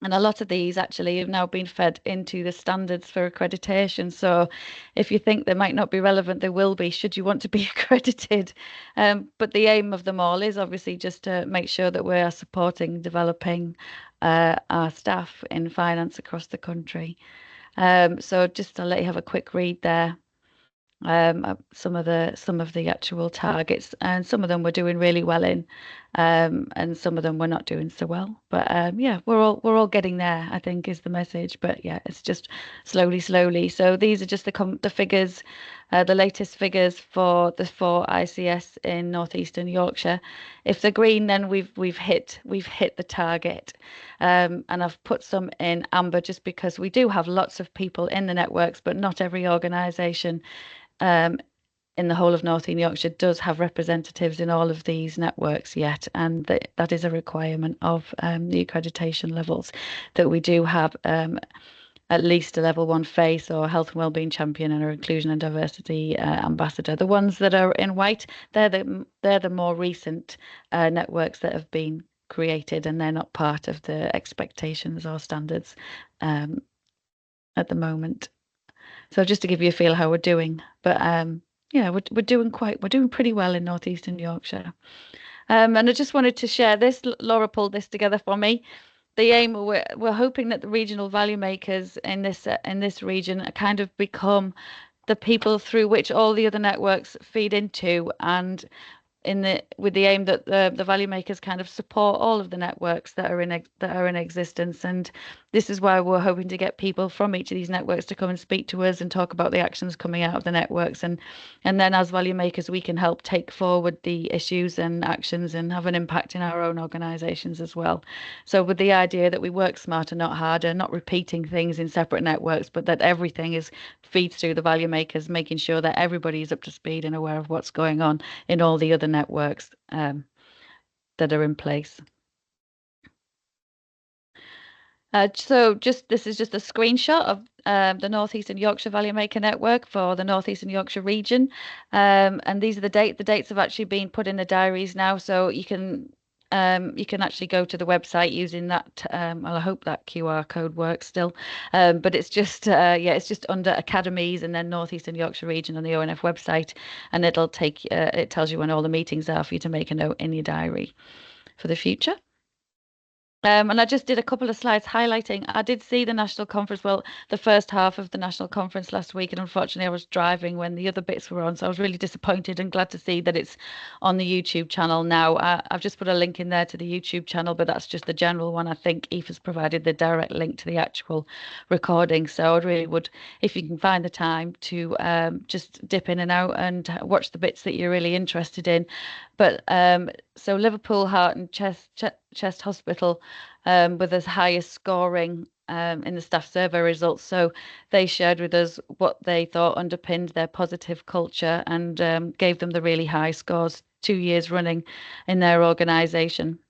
And a lot of these actually have now been fed into the standards for accreditation. So if you think they might not be relevant, they will be, should you want to be accredited. But the aim of them all is obviously just to make sure that we are supporting, developing our staff in finance across the country. So just to let you have a quick read there. Some of the actual targets, and some of them we're doing really well in, and some of them we're not doing so well. But yeah, we're all getting there, I think, is the message. But yeah, it's just slowly. So these are just the figures, the latest figures for the 4 ICS in northeastern Yorkshire. If they're green, then we've hit the target, and I've put some in amber just because we do have lots of people in the networks, but not every organisation in the whole of North East Yorkshire does have representatives in all of these networks yet, and that is a requirement of the accreditation levels, that we do have at least a level 1 FACE or health and wellbeing champion and or inclusion and diversity ambassador. The ones that are in white, they're the more recent networks that have been created, and they're not part of the expectations or standards at the moment. So just to give you a feel how we're doing, but yeah, we're doing pretty well in Northeastern Yorkshire. And I just wanted to share this. Laura pulled this together for me. The aim, we're hoping that the regional value makers in this region kind of become the people through which all the other networks feed into, and with the aim that the value makers kind of support all of the networks that are in existence. And this is why we're hoping to get people from each of these networks to come and speak to us and talk about the actions coming out of the networks, and then as value makers we can help take forward the issues and actions and have an impact in our own organizations as well. So with the idea that we work smarter, not harder, not repeating things in separate networks, but that everything feeds through the value makers, making sure that everybody is up to speed and aware of what's going on in all the other networks that are in place. So this is just a screenshot of the Northeastern Yorkshire Value Maker Network for the Northeastern Yorkshire region, and these are the dates have actually been put in the diaries now, so you can actually go to the website using that. Well, I hope that QR code works still, but it's just it's just under academies and then Northeastern Yorkshire region on the ONF website, and it'll take it tells you when all the meetings are for you to make a note in your diary for the future. And I just did a couple of slides highlighting. I did see the national conference, well, the first half of the national conference last week, and unfortunately I was driving when the other bits were on, so I was really disappointed and glad to see that it's on the YouTube channel now. I've just put a link in there to the YouTube channel, but that's just the general one. I think Aoife's provided the direct link to the actual recording, so I really would, if you can find the time, to just dip in and out and watch the bits that you're really interested in. But so Liverpool Heart and Chest Hospital with the highest scoring in the staff survey results. So they shared with us what they thought underpinned their positive culture and gave them the really high scores 2 years running in their organisation.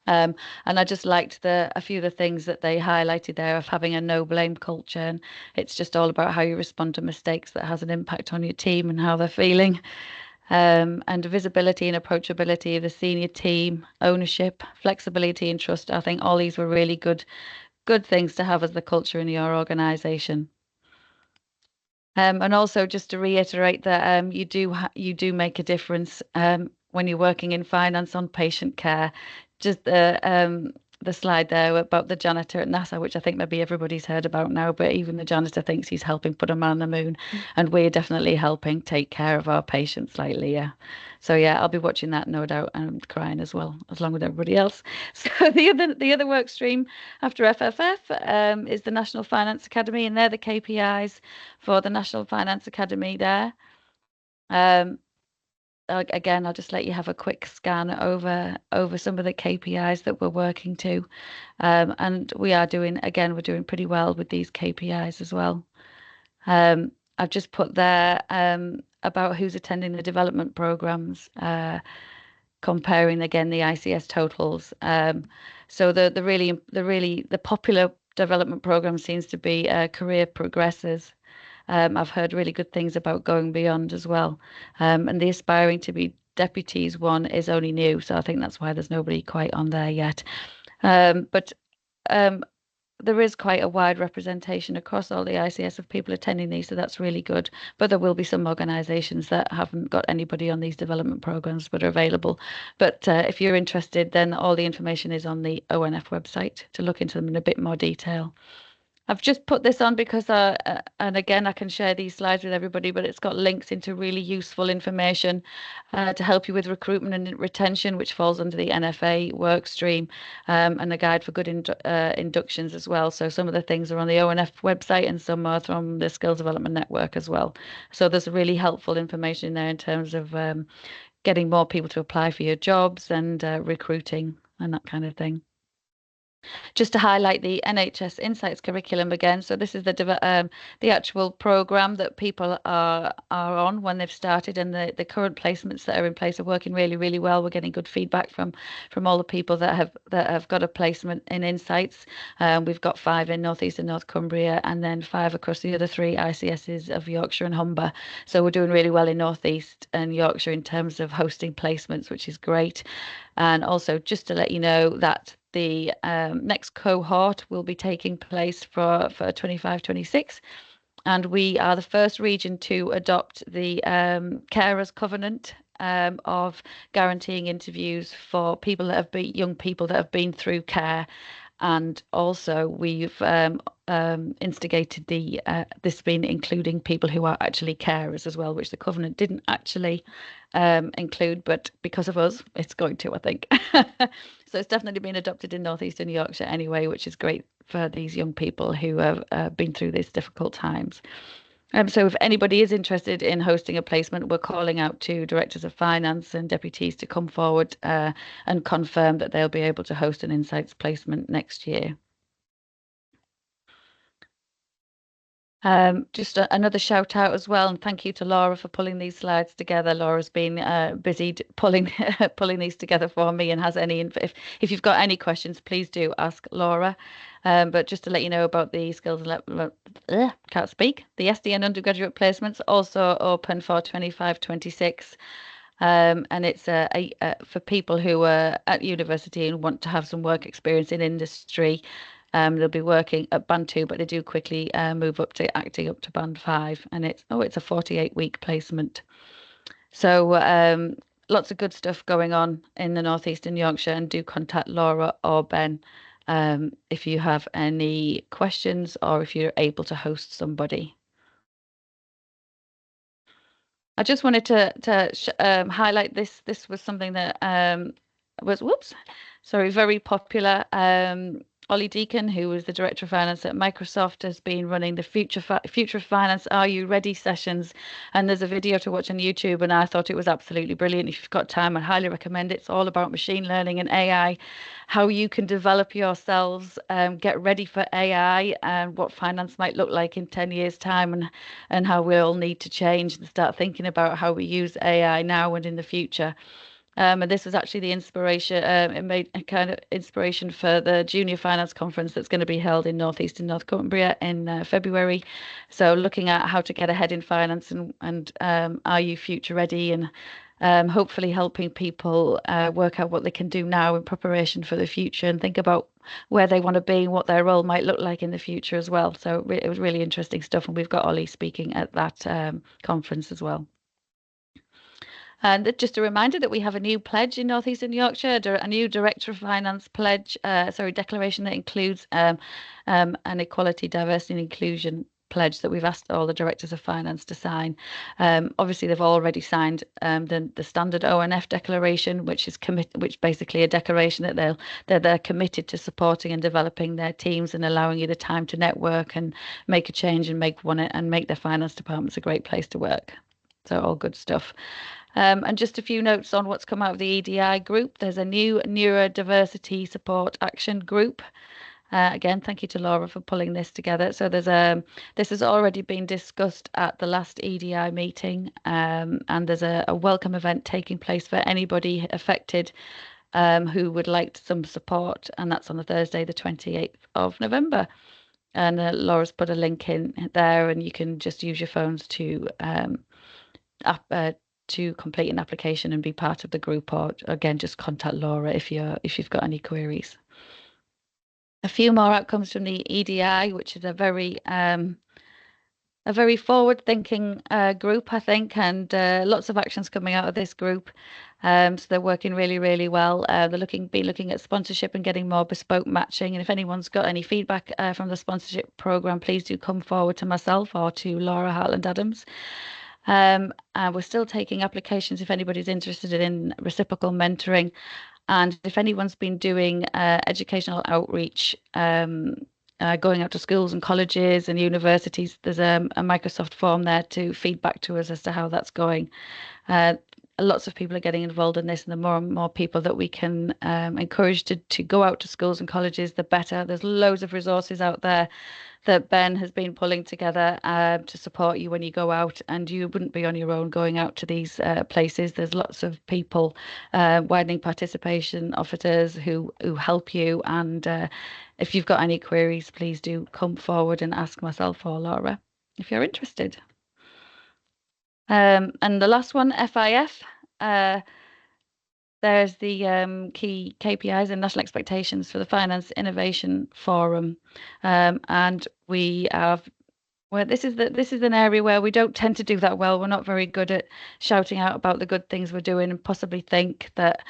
And I just liked a few of the things that they highlighted there of having a no blame culture, and it's just all about how you respond to mistakes that has an impact on your team and how they're feeling. And visibility and approachability of the senior team, ownership, flexibility and trust. I think all these were really good things to have as the culture in your organisation. And also just to reiterate that you do make a difference when you're working in finance on patient care. Just the slide there about the janitor at NASA, which I think maybe everybody's heard about now, but even the janitor thinks he's helping put a man on the moon, and we're definitely helping take care of our patients like Leah. So yeah, I'll be watching that, no doubt, and crying as well, along with everybody else. So the other work stream after FFF is the National Finance Academy, and they're the KPIs for the National Finance Academy there. Again, I'll just let you have a quick scan over some of the KPIs that we're working to, and we're doing pretty well with these KPIs as well. I've just put there about who's attending the development programs, comparing again the ICS totals. So the popular development program seems to be career progressors. I've heard really good things about going beyond as well. And the aspiring to be deputies one is only new, so I think that's why there's nobody quite on there yet. But there is quite a wide representation across all the ICS of people attending these, so that's really good. But there will be some organisations that haven't got anybody on these development programmes but are available. But if you're interested, then all the information is on the ONF website to look into them in a bit more detail. I've just put this on because, and again, I can share these slides with everybody, but it's got links into really useful information to help you with recruitment and retention, which falls under the NFA work stream, and a guide for good inductions as well. So some of the things are on the ONF website and some are from the Skills Development Network as well. So there's really helpful information in there in terms of getting more people to apply for your jobs and recruiting and that kind of thing. Just to highlight the NHS Insights curriculum again. So this is the actual program that people are on when they've started, and the current placements that are in place are working really, really well. We're getting good feedback from all the people that have got a placement in Insights. We've got 5 in North East and North Cumbria, and then 5 across the other 3 ICSs of Yorkshire and Humber. So we're doing really well in North East and Yorkshire in terms of hosting placements, which is great. And also just to let you know that the next cohort will be taking place for 25-26, and we are the first region to adopt the carers covenant of guaranteeing interviews for people that have been young people that have been through care. And also we've instigated this being including people who are actually carers as well, which the covenant didn't actually include, but because of us, it's going to, I think. So it's definitely been adopted in North Eastern Yorkshire anyway, which is great for these young people who have been through these difficult times. So if anybody is interested in hosting a placement, we're calling out to directors of finance and deputies to come forward and confirm that they'll be able to host an Insights placement next year. Just another shout out as well, and thank you to Laura for pulling these slides together. Laura's been busy pulling these together for me, and has any if you've got any questions, please do ask Laura. But just to let you know about the skills can't speak. The SDN undergraduate placements also open for 25-26. And it's for people who are at university and want to have some work experience in industry. They'll be working at band 2, but they do quickly move up to acting up to band 5, and it's a 48-week placement. So lots of good stuff going on in the North Eastern Yorkshire, and do contact Laura or Ben if you have any questions or if you're able to host somebody. I just wanted to highlight this. This was something that was very popular. Ollie Deacon, who was the Director of Finance at Microsoft, has been running the Future of Finance Are You Ready sessions, and there's a video to watch on YouTube, and I thought it was absolutely brilliant. If you've got time, I highly recommend it. It's all about machine learning and AI, how you can develop yourselves, get ready for AI, and what finance might look like in 10 years' time, and how we all need to change and start thinking about how we use AI now and in the future. And this was actually the inspiration, it made a kind of inspiration for the Junior Finance Conference that's going to be held in North East and North Cumbria in February. So looking at how to get ahead in finance, and are you future ready, and hopefully helping people work out what they can do now in preparation for the future, and think about where they want to be and what their role might look like in the future as well. So it was really interesting stuff, and we've got Ollie speaking at that conference as well. And just a reminder that we have a new pledge in North Eastern Yorkshire, a new Director of Finance pledge, declaration that includes an equality, diversity and inclusion pledge that we've asked all the Directors of Finance to sign. Obviously, they've already signed the standard ONF declaration, which basically a declaration that they're committed to supporting and developing their teams and allowing you the time to network and make a change and make their finance departments a great place to work. So all good stuff. And just a few notes on what's come out of the EDI group. There's a new neurodiversity support action group. Again, thank you to Laura for pulling this together. So this has already been discussed at the last EDI meeting, and there's a welcome event taking place for anybody affected who would like some support, and that's on the Thursday, the 28th of November. And Laura's put a link in there, and you can just use your phones to complete an application and be part of the group, or again just contact Laura if you've got any queries. A few more outcomes from the EDI, which is a very forward-thinking group, I think, and lots of actions coming out of this group. So they're working really, really well. They're looking at sponsorship and getting more bespoke matching. And if anyone's got any feedback from the sponsorship program, please do come forward to myself or to Laura Hartland Adams. We're still taking applications if anybody's interested in reciprocal mentoring, and if anyone's been doing educational outreach, going out to schools and colleges and universities, there's a Microsoft form there to feedback to us as to how that's going. lots of people are getting involved in this, and the more and more people that we can encourage to go out to schools and colleges, the better. There's loads of resources out there that Ben has been pulling together to support you when you go out, and you wouldn't be on your own going out to these places. There's lots of people, widening participation officers who help you, and if you've got any queries, please do come forward and ask myself or Laura if you're interested. And the last one, FIF. There's the key KPIs and national expectations for the Finance Innovation Forum, and we have. Well, this is an area where we don't tend to do that well. We're not very good at shouting out about the good things we're doing, and possibly think that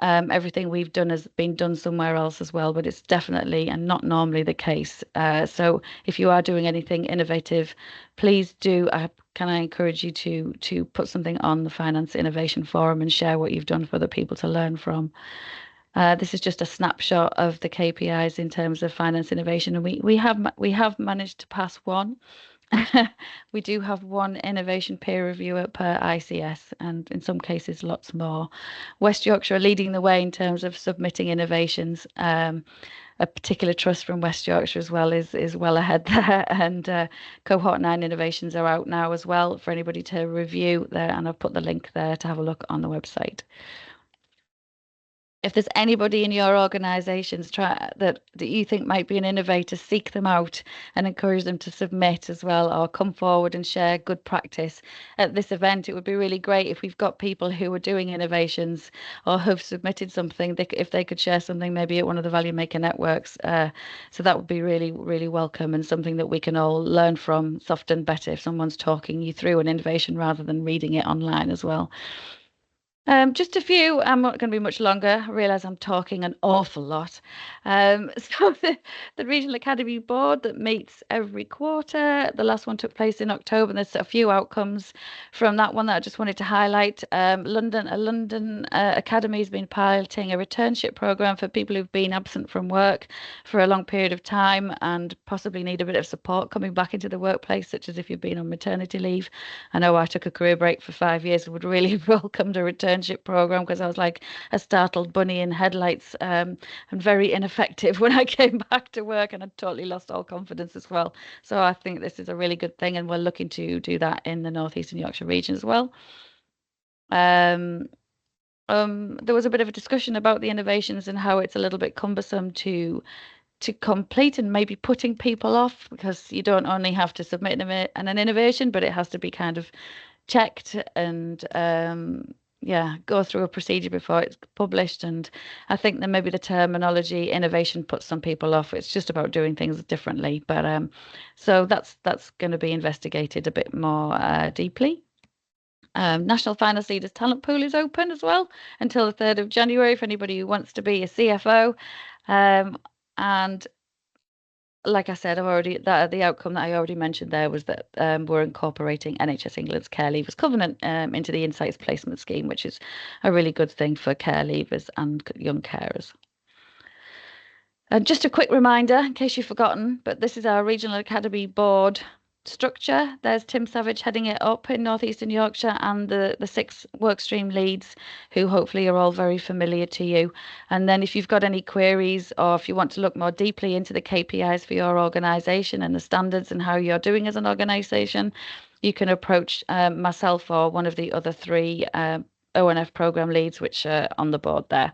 everything we've done has been done somewhere else as well, but it's definitely and not normally the case. So if you are doing anything innovative, please do. Can I encourage you to put something on the Finance Innovation Forum and share what you've done for other people to learn from. This is just a snapshot of the KPIs in terms of finance innovation, and we have managed to pass one. We do have one innovation peer reviewer per ICS, and in some cases lots more. West Yorkshire are leading the way in terms of submitting innovations. A particular trust from West Yorkshire as well is well ahead there, and cohort 9 innovations are out now as well for anybody to review there, and I've put the link there to have a look on the website. If there's anybody in your organisations that you think might be an innovator, seek them out and encourage them to submit as well, or come forward and share good practice at this event. It would be really great if we've got people who are doing innovations or have submitted something, if they could share something maybe at one of the Value Maker networks. So that would be really, really welcome, and something that we can all learn from. It's often better if someone's talking you through an innovation rather than reading it online as well. Just a few. I'm not going to be much longer. I realise I'm talking an awful lot. So the Regional Academy Board that meets every quarter. The last one took place in October, and there's a few outcomes from that one that I just wanted to highlight. London Academy has been piloting a returnship programme for people who've been absent from work for a long period of time and possibly need a bit of support coming back into the workplace, such as if you've been on maternity leave. I know I took a career break for 5 years and would really have welcomed a returnship program, because I was like a startled bunny in headlights, and very ineffective when I came back to work, and I totally lost all confidence as well. So I think this is a really good thing, and we're looking to do that in the North Eastern Yorkshire region as well. There was a bit of a discussion about the innovations and how it's a little bit cumbersome to complete, and maybe putting people off, because you don't only have to submit an innovation, but it has to be kind of checked and go through a procedure before it's published. And I think that maybe the terminology innovation puts some people off. It's just about doing things differently, but so that's going to be investigated a bit more deeply. National Finance Leaders Talent Pool is open as well until the 3rd of January for anybody who wants to be a CFO, and like I said, the outcome that I already mentioned there was that we're incorporating NHS England's Care Leavers Covenant into the Insights Placement Scheme, which is a really good thing for care leavers and young carers. And just a quick reminder, in case you've forgotten, but this is our Regional Academy Board structure. There's Tim Savage heading it up in North Eastern Yorkshire, and the 6 workstream leads, who hopefully are all very familiar to you. And then if you've got any queries, or if you want to look more deeply into the KPIs for your organisation and the standards and how you're doing as an organisation, you can approach myself or one of the other 3 ONF programme leads, which are on the board there,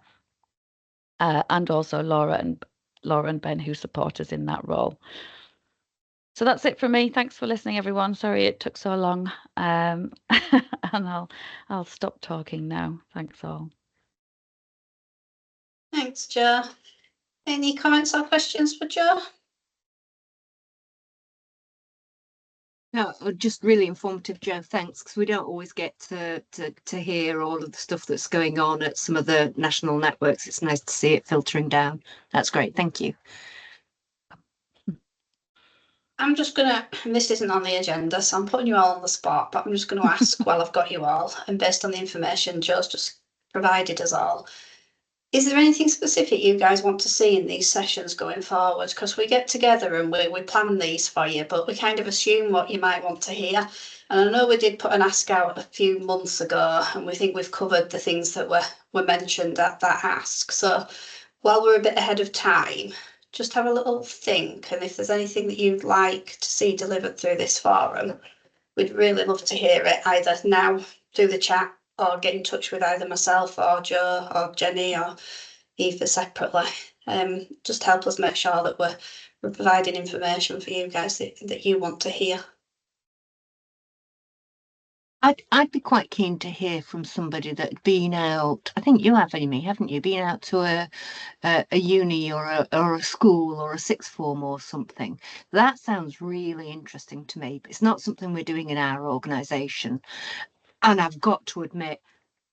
and also Laura and Ben, who support us in that role. So that's it from me. Thanks for listening, everyone. Sorry it took so long. And I'll stop talking now. Thanks all. Thanks, Jo. Any comments or questions for Jo? No, just really informative, Jo. Thanks, because we don't always get to hear all of the stuff that's going on at some of the national networks. It's nice to see it filtering down. That's great. Thank you. I'm just gonna, this isn't on the agenda, so I'm putting you all on the spot, but I'm just going to ask while I've got you all, and based on the information Jo's just provided us all, is there anything specific you guys want to see in these sessions going forward? Because we get together and we plan these for you, but we kind of assume what you might want to hear. And I know we did put an ask out a few months ago, and we think we've covered the things that were mentioned at that ask. So while we're a bit ahead of time, just have a little think, and if there's anything that you'd like to see delivered through this forum, we'd really love to hear it, either now through the chat or get in touch with either myself or Jo or Jenny or Eva separately. Just help us make sure that we're providing information for you guys that you want to hear. I'd be quite keen to hear from somebody that'd been out. I think you have, Amy, haven't you? Been out to a uni or a school or a sixth form or something. That sounds really interesting to me, but it's not something we're doing in our organisation. And I've got to admit,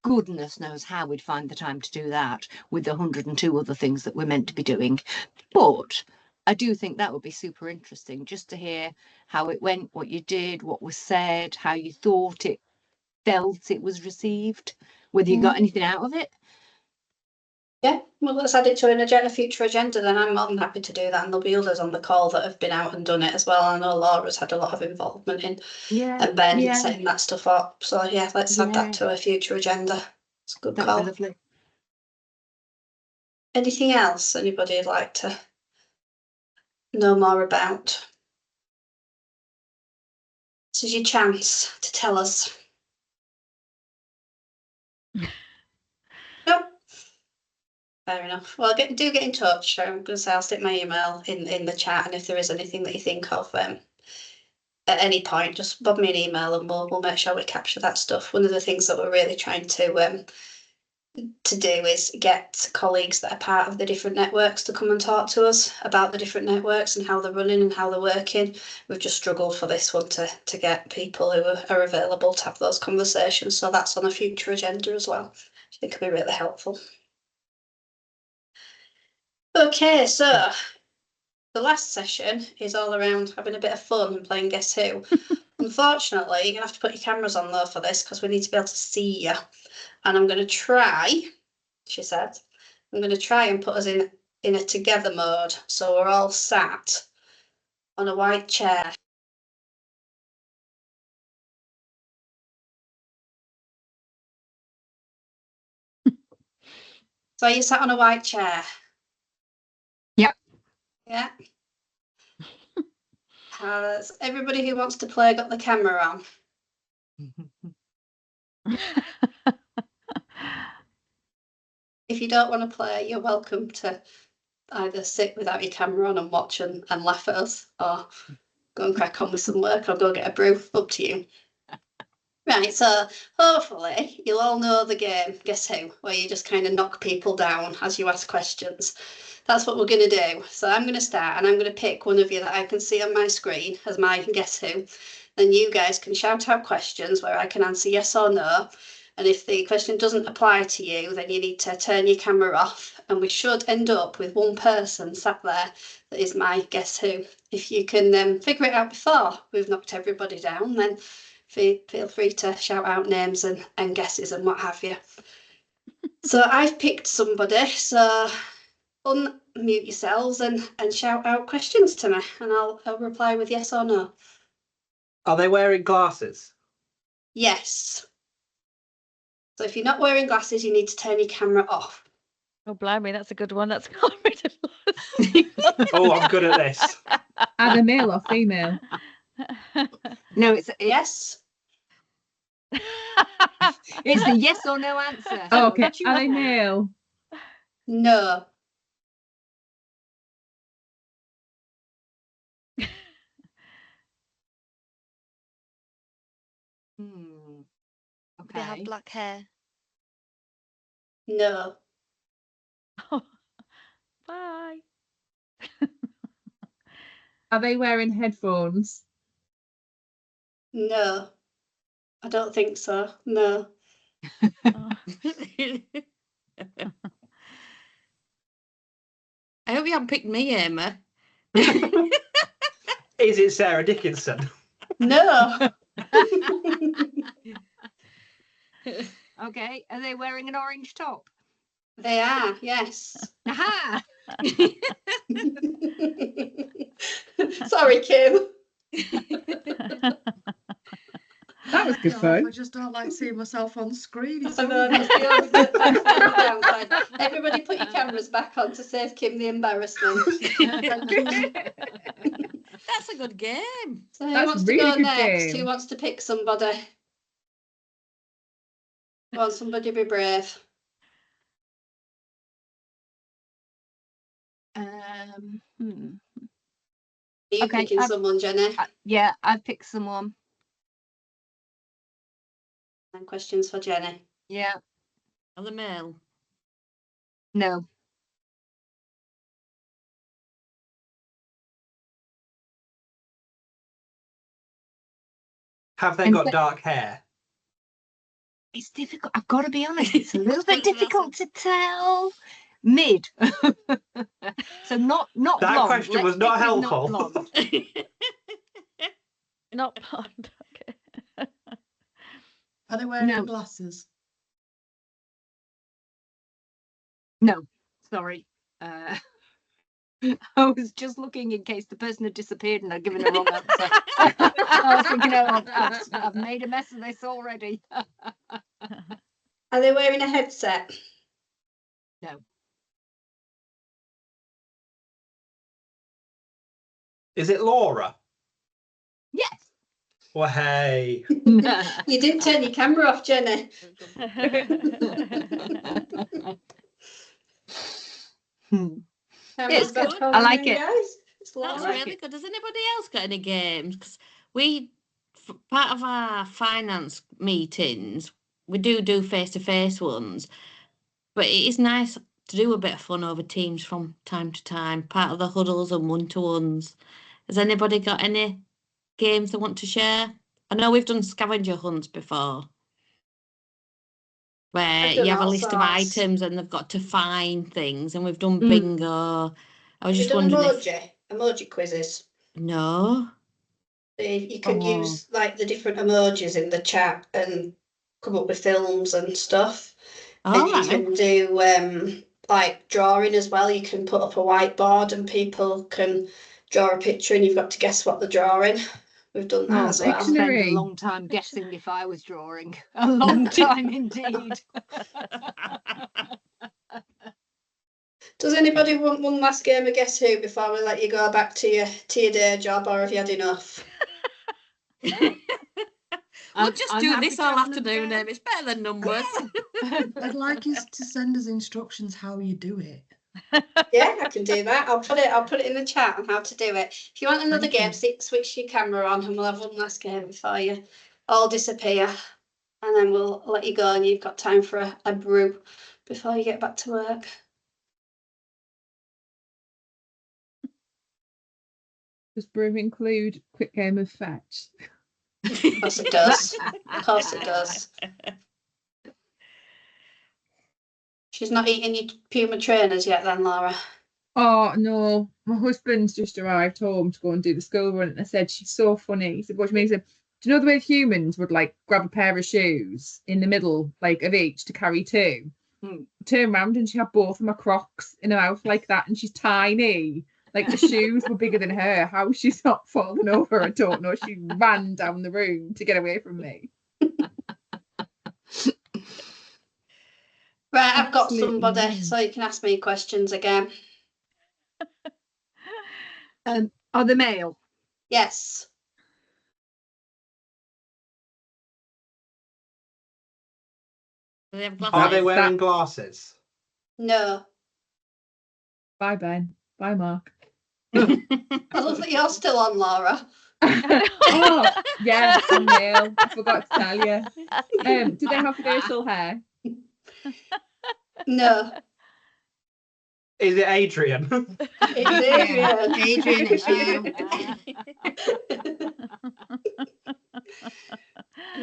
goodness knows how we'd find the time to do that with the 102 other things that we're meant to be doing. But I do think that would be super interesting just to hear how it went, what you did, what was said, how you thought it felt it was received, whether you got anything out of it. Yeah, well, let's add it to a future agenda then. I'm more than happy to do that, and there'll be others on the call that have been out and done it as well. I know Laura's had a lot of involvement in, and Ben setting that stuff up. So yeah, let's add that to a future agenda. It's a good That'd call. be lovely. Anything else anybody would like to know more about? This is your chance to tell us. Nope. Fair enough. Well, do get in touch. I'm going to say I'll stick my email in the chat, and if there is anything that you think of at any point, just bob me an email, and we'll make sure we capture that stuff. One of the things that we're really trying to do is get colleagues that are part of the different networks to come and talk to us about the different networks and how they're running and how they're working. We've just struggled for this one to get people who are available to have those conversations. So that's on a future agenda as well. I think it'll be really helpful. Okay, so the last session is all around having a bit of fun and playing Guess Who. Unfortunately, you're going to have to put your cameras on though for this, because we need to be able to see you. And I'm going to try, she said, I'm going to try and put us in a together mode. So we're all sat on a white chair. So you sat on a white chair? Yep. Yeah. Has everybody who wants to play got the camera on? If you don't want to play, you're welcome to either sit without your camera on and watch and laugh at us, or go and crack on with some work, or go get a brew. Up to you. Right, so hopefully you'll all know the game, Guess Who, where you just kind of knock people down as you ask questions. That's what we're going to do. So I'm going to start, and I'm going to pick one of you that I can see on my screen as my Guess Who. Then you guys can shout out questions where I can answer yes or no. And if the question doesn't apply to you, then you need to turn your camera off. And we should end up with one person sat there that is my Guess Who. If you can figure it out before we've knocked everybody down, then feel free to shout out names and guesses and what have you. So I've picked somebody, so unmute yourselves and shout out questions to me, and I'll reply with yes or no. Are they wearing glasses? Yes. So if you're not wearing glasses, you need to turn your camera off. Oh, blimey, that's a good one. That's got rid of lots. Oh, I'm good at this. Are they male or female? No, it's Yes. it's a yes or no answer. Oh, okay. What you Are they want? male? No. They have Okay. black hair. No. Bye. Are they wearing headphones? No. I don't think so. No. Oh. I hope you haven't picked me, Emma. Is it Sarah Dickinson? No. Okay. Are they wearing an orange top? They are, yes. Aha! Sorry, Kim. Good I fun. just don't like seeing myself on screen. It's I know, always- that's the only that's the only downside. Everybody put your cameras back on to save Kim the embarrassment. That's a good game. So who That's wants a to really go good next? game. Who wants to pick somebody? Go on, somebody be brave. Hmm. Are you Okay, picking someone, Jenny? Yeah, I've picked someone. And questions for Jenny. Yeah. Are the male? No. Have they And got but- dark hair? It's difficult. I've got to be honest. It's a little bit That's- difficult to tell. Mid. So not That blonde. question Let's was not stick with helpful. Not blonde. Not blonde. Okay. Are they wearing No. glasses? No. Sorry. I was just looking in case the person had disappeared and I'd given a wrong answer. I was thinking, oh, I've made a mess of this already. Are they wearing a headset? No. Is it Laura? Yes. Well, hey. You didn't turn your camera off, Jenny. Camera's It's back good. on I like again, it. guys. It's That's Laura. really good. Has anybody else got any games? Because part of our finance meetings, we do face-to-face ones, but it is nice to do a bit of fun over Teams from time to time, part of the huddles and one-to-ones. Has anybody got any games they want to share? I know we've done scavenger hunts before, where I've done you have a all list of sorts. items and they've got to find things, and we've done Mm. bingo. I was Have you just done wondering if emoji quizzes? no. You can Oh. use like the different emojis in the chat and come up with films and stuff. All And you right. can do like drawing as well. You can put up a whiteboard and people can draw a picture and you've got to guess what they're drawing. We've done that Oh, as I'd well. spend a Dictionary. long time guessing if I was drawing. A long time indeed. Does anybody want one last game of Guess Who before we let you go back to your day job, or have you had enough? We'll just do happy this to all have another afternoon, go. It's better than numbers. I'd like you to send us instructions how you do it. Yeah, I can do that. I'll put it in the chat on how to do it. If you want another Thank game, switch your camera on and we'll have one last game before you all disappear. And then we'll let you go and you've got time for a brew before you get back to work. Does brew include quick game of fetch? Of course it does. Of course it does. She's not eating your Puma trainers yet then, Laura? Oh no, my husband's just arrived home to go and do the school run, and I said she's so funny. He said, "What do you mean?" He said, "Do you know the way humans would like grab a pair of shoes in the middle, like of each, to carry two? Turn around and she had both of my Crocs in her mouth like that, and she's tiny. Like the shoes were bigger than her. How she's not fallen over, I don't know. She ran down the room to get away from me." Right, I've got Absolutely somebody, amazing. so you can ask me questions again. Are they male? Yes. Do they have Are glasses? they wearing That- glasses? No. Bye, Ben. Bye, Mark. I love that you're still on, Laura. Oh, yeah, I'm male. I forgot to tell you. Do they have facial hair? No. Is it Adrian? It's Adrian. Adrian, it's you.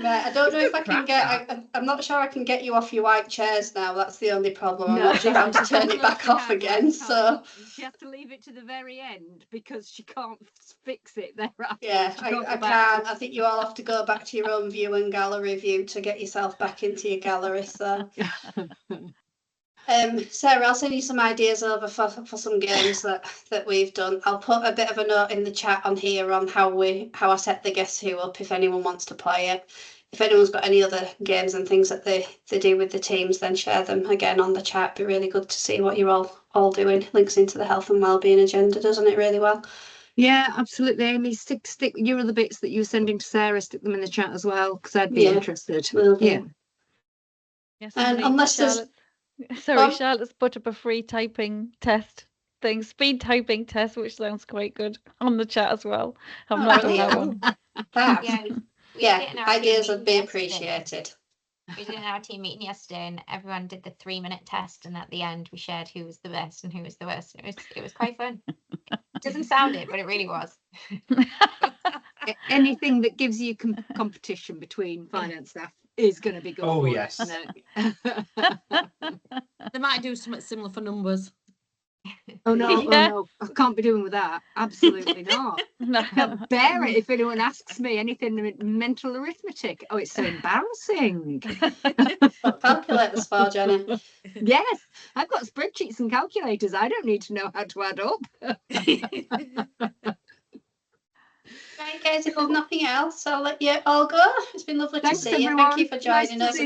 Right, I don't know if I can Cracker. get. I'm not sure I can get you off your white chairs now. That's the only problem. I'm No, not sure how to turn it back off again. So she has to leave it to the very end because she can't fix it thereafter. yeah, She can't I go back can't. I think you all have to go back to your own view and gallery view to get yourself back into your gallery. So. Sarah, I'll send you some ideas over for some games that we've done. I'll put a bit of a note in the chat on here on how I set the Guess Who up if anyone wants to play it. if anyone's got any other games and things that they do with the teams, then share them again on the chat. Be really good to see what you're all doing. Links into the health and wellbeing agenda, doesn't it, really well? Yeah, absolutely, Amy. Stick your other bits that you were sending to Sarah, stick them in the chat as well, because I'd be interested. Will do. Yeah. Yeah, And unless there's Charlotte's put up a free typing test thing, speed typing test, which sounds quite good, on the chat as well. I've not done that one. Ideas would be appreciated. We did it in our team meeting yesterday, and everyone did the 3-minute test, and at the end we shared who was the best and who was the worst. It was quite fun. It doesn't sound it, but it really was. Anything that gives you competition between finance staff is going to be good. Oh, for yes. us, isn't it? They might do something similar for numbers. Oh no, Yeah. oh no, I can't be doing with that. Absolutely not. No. I can't bear it if anyone asks me anything with mental arithmetic. Oh, it's so embarrassing. What calculators for, Jenny? Yes, I've got spreadsheets and calculators. I don't need to know how to add up. Right, guys, if there's nothing else, I'll let you all go. It's been lovely Thanks, to see you. everyone. Thank you for Nice joining to us. see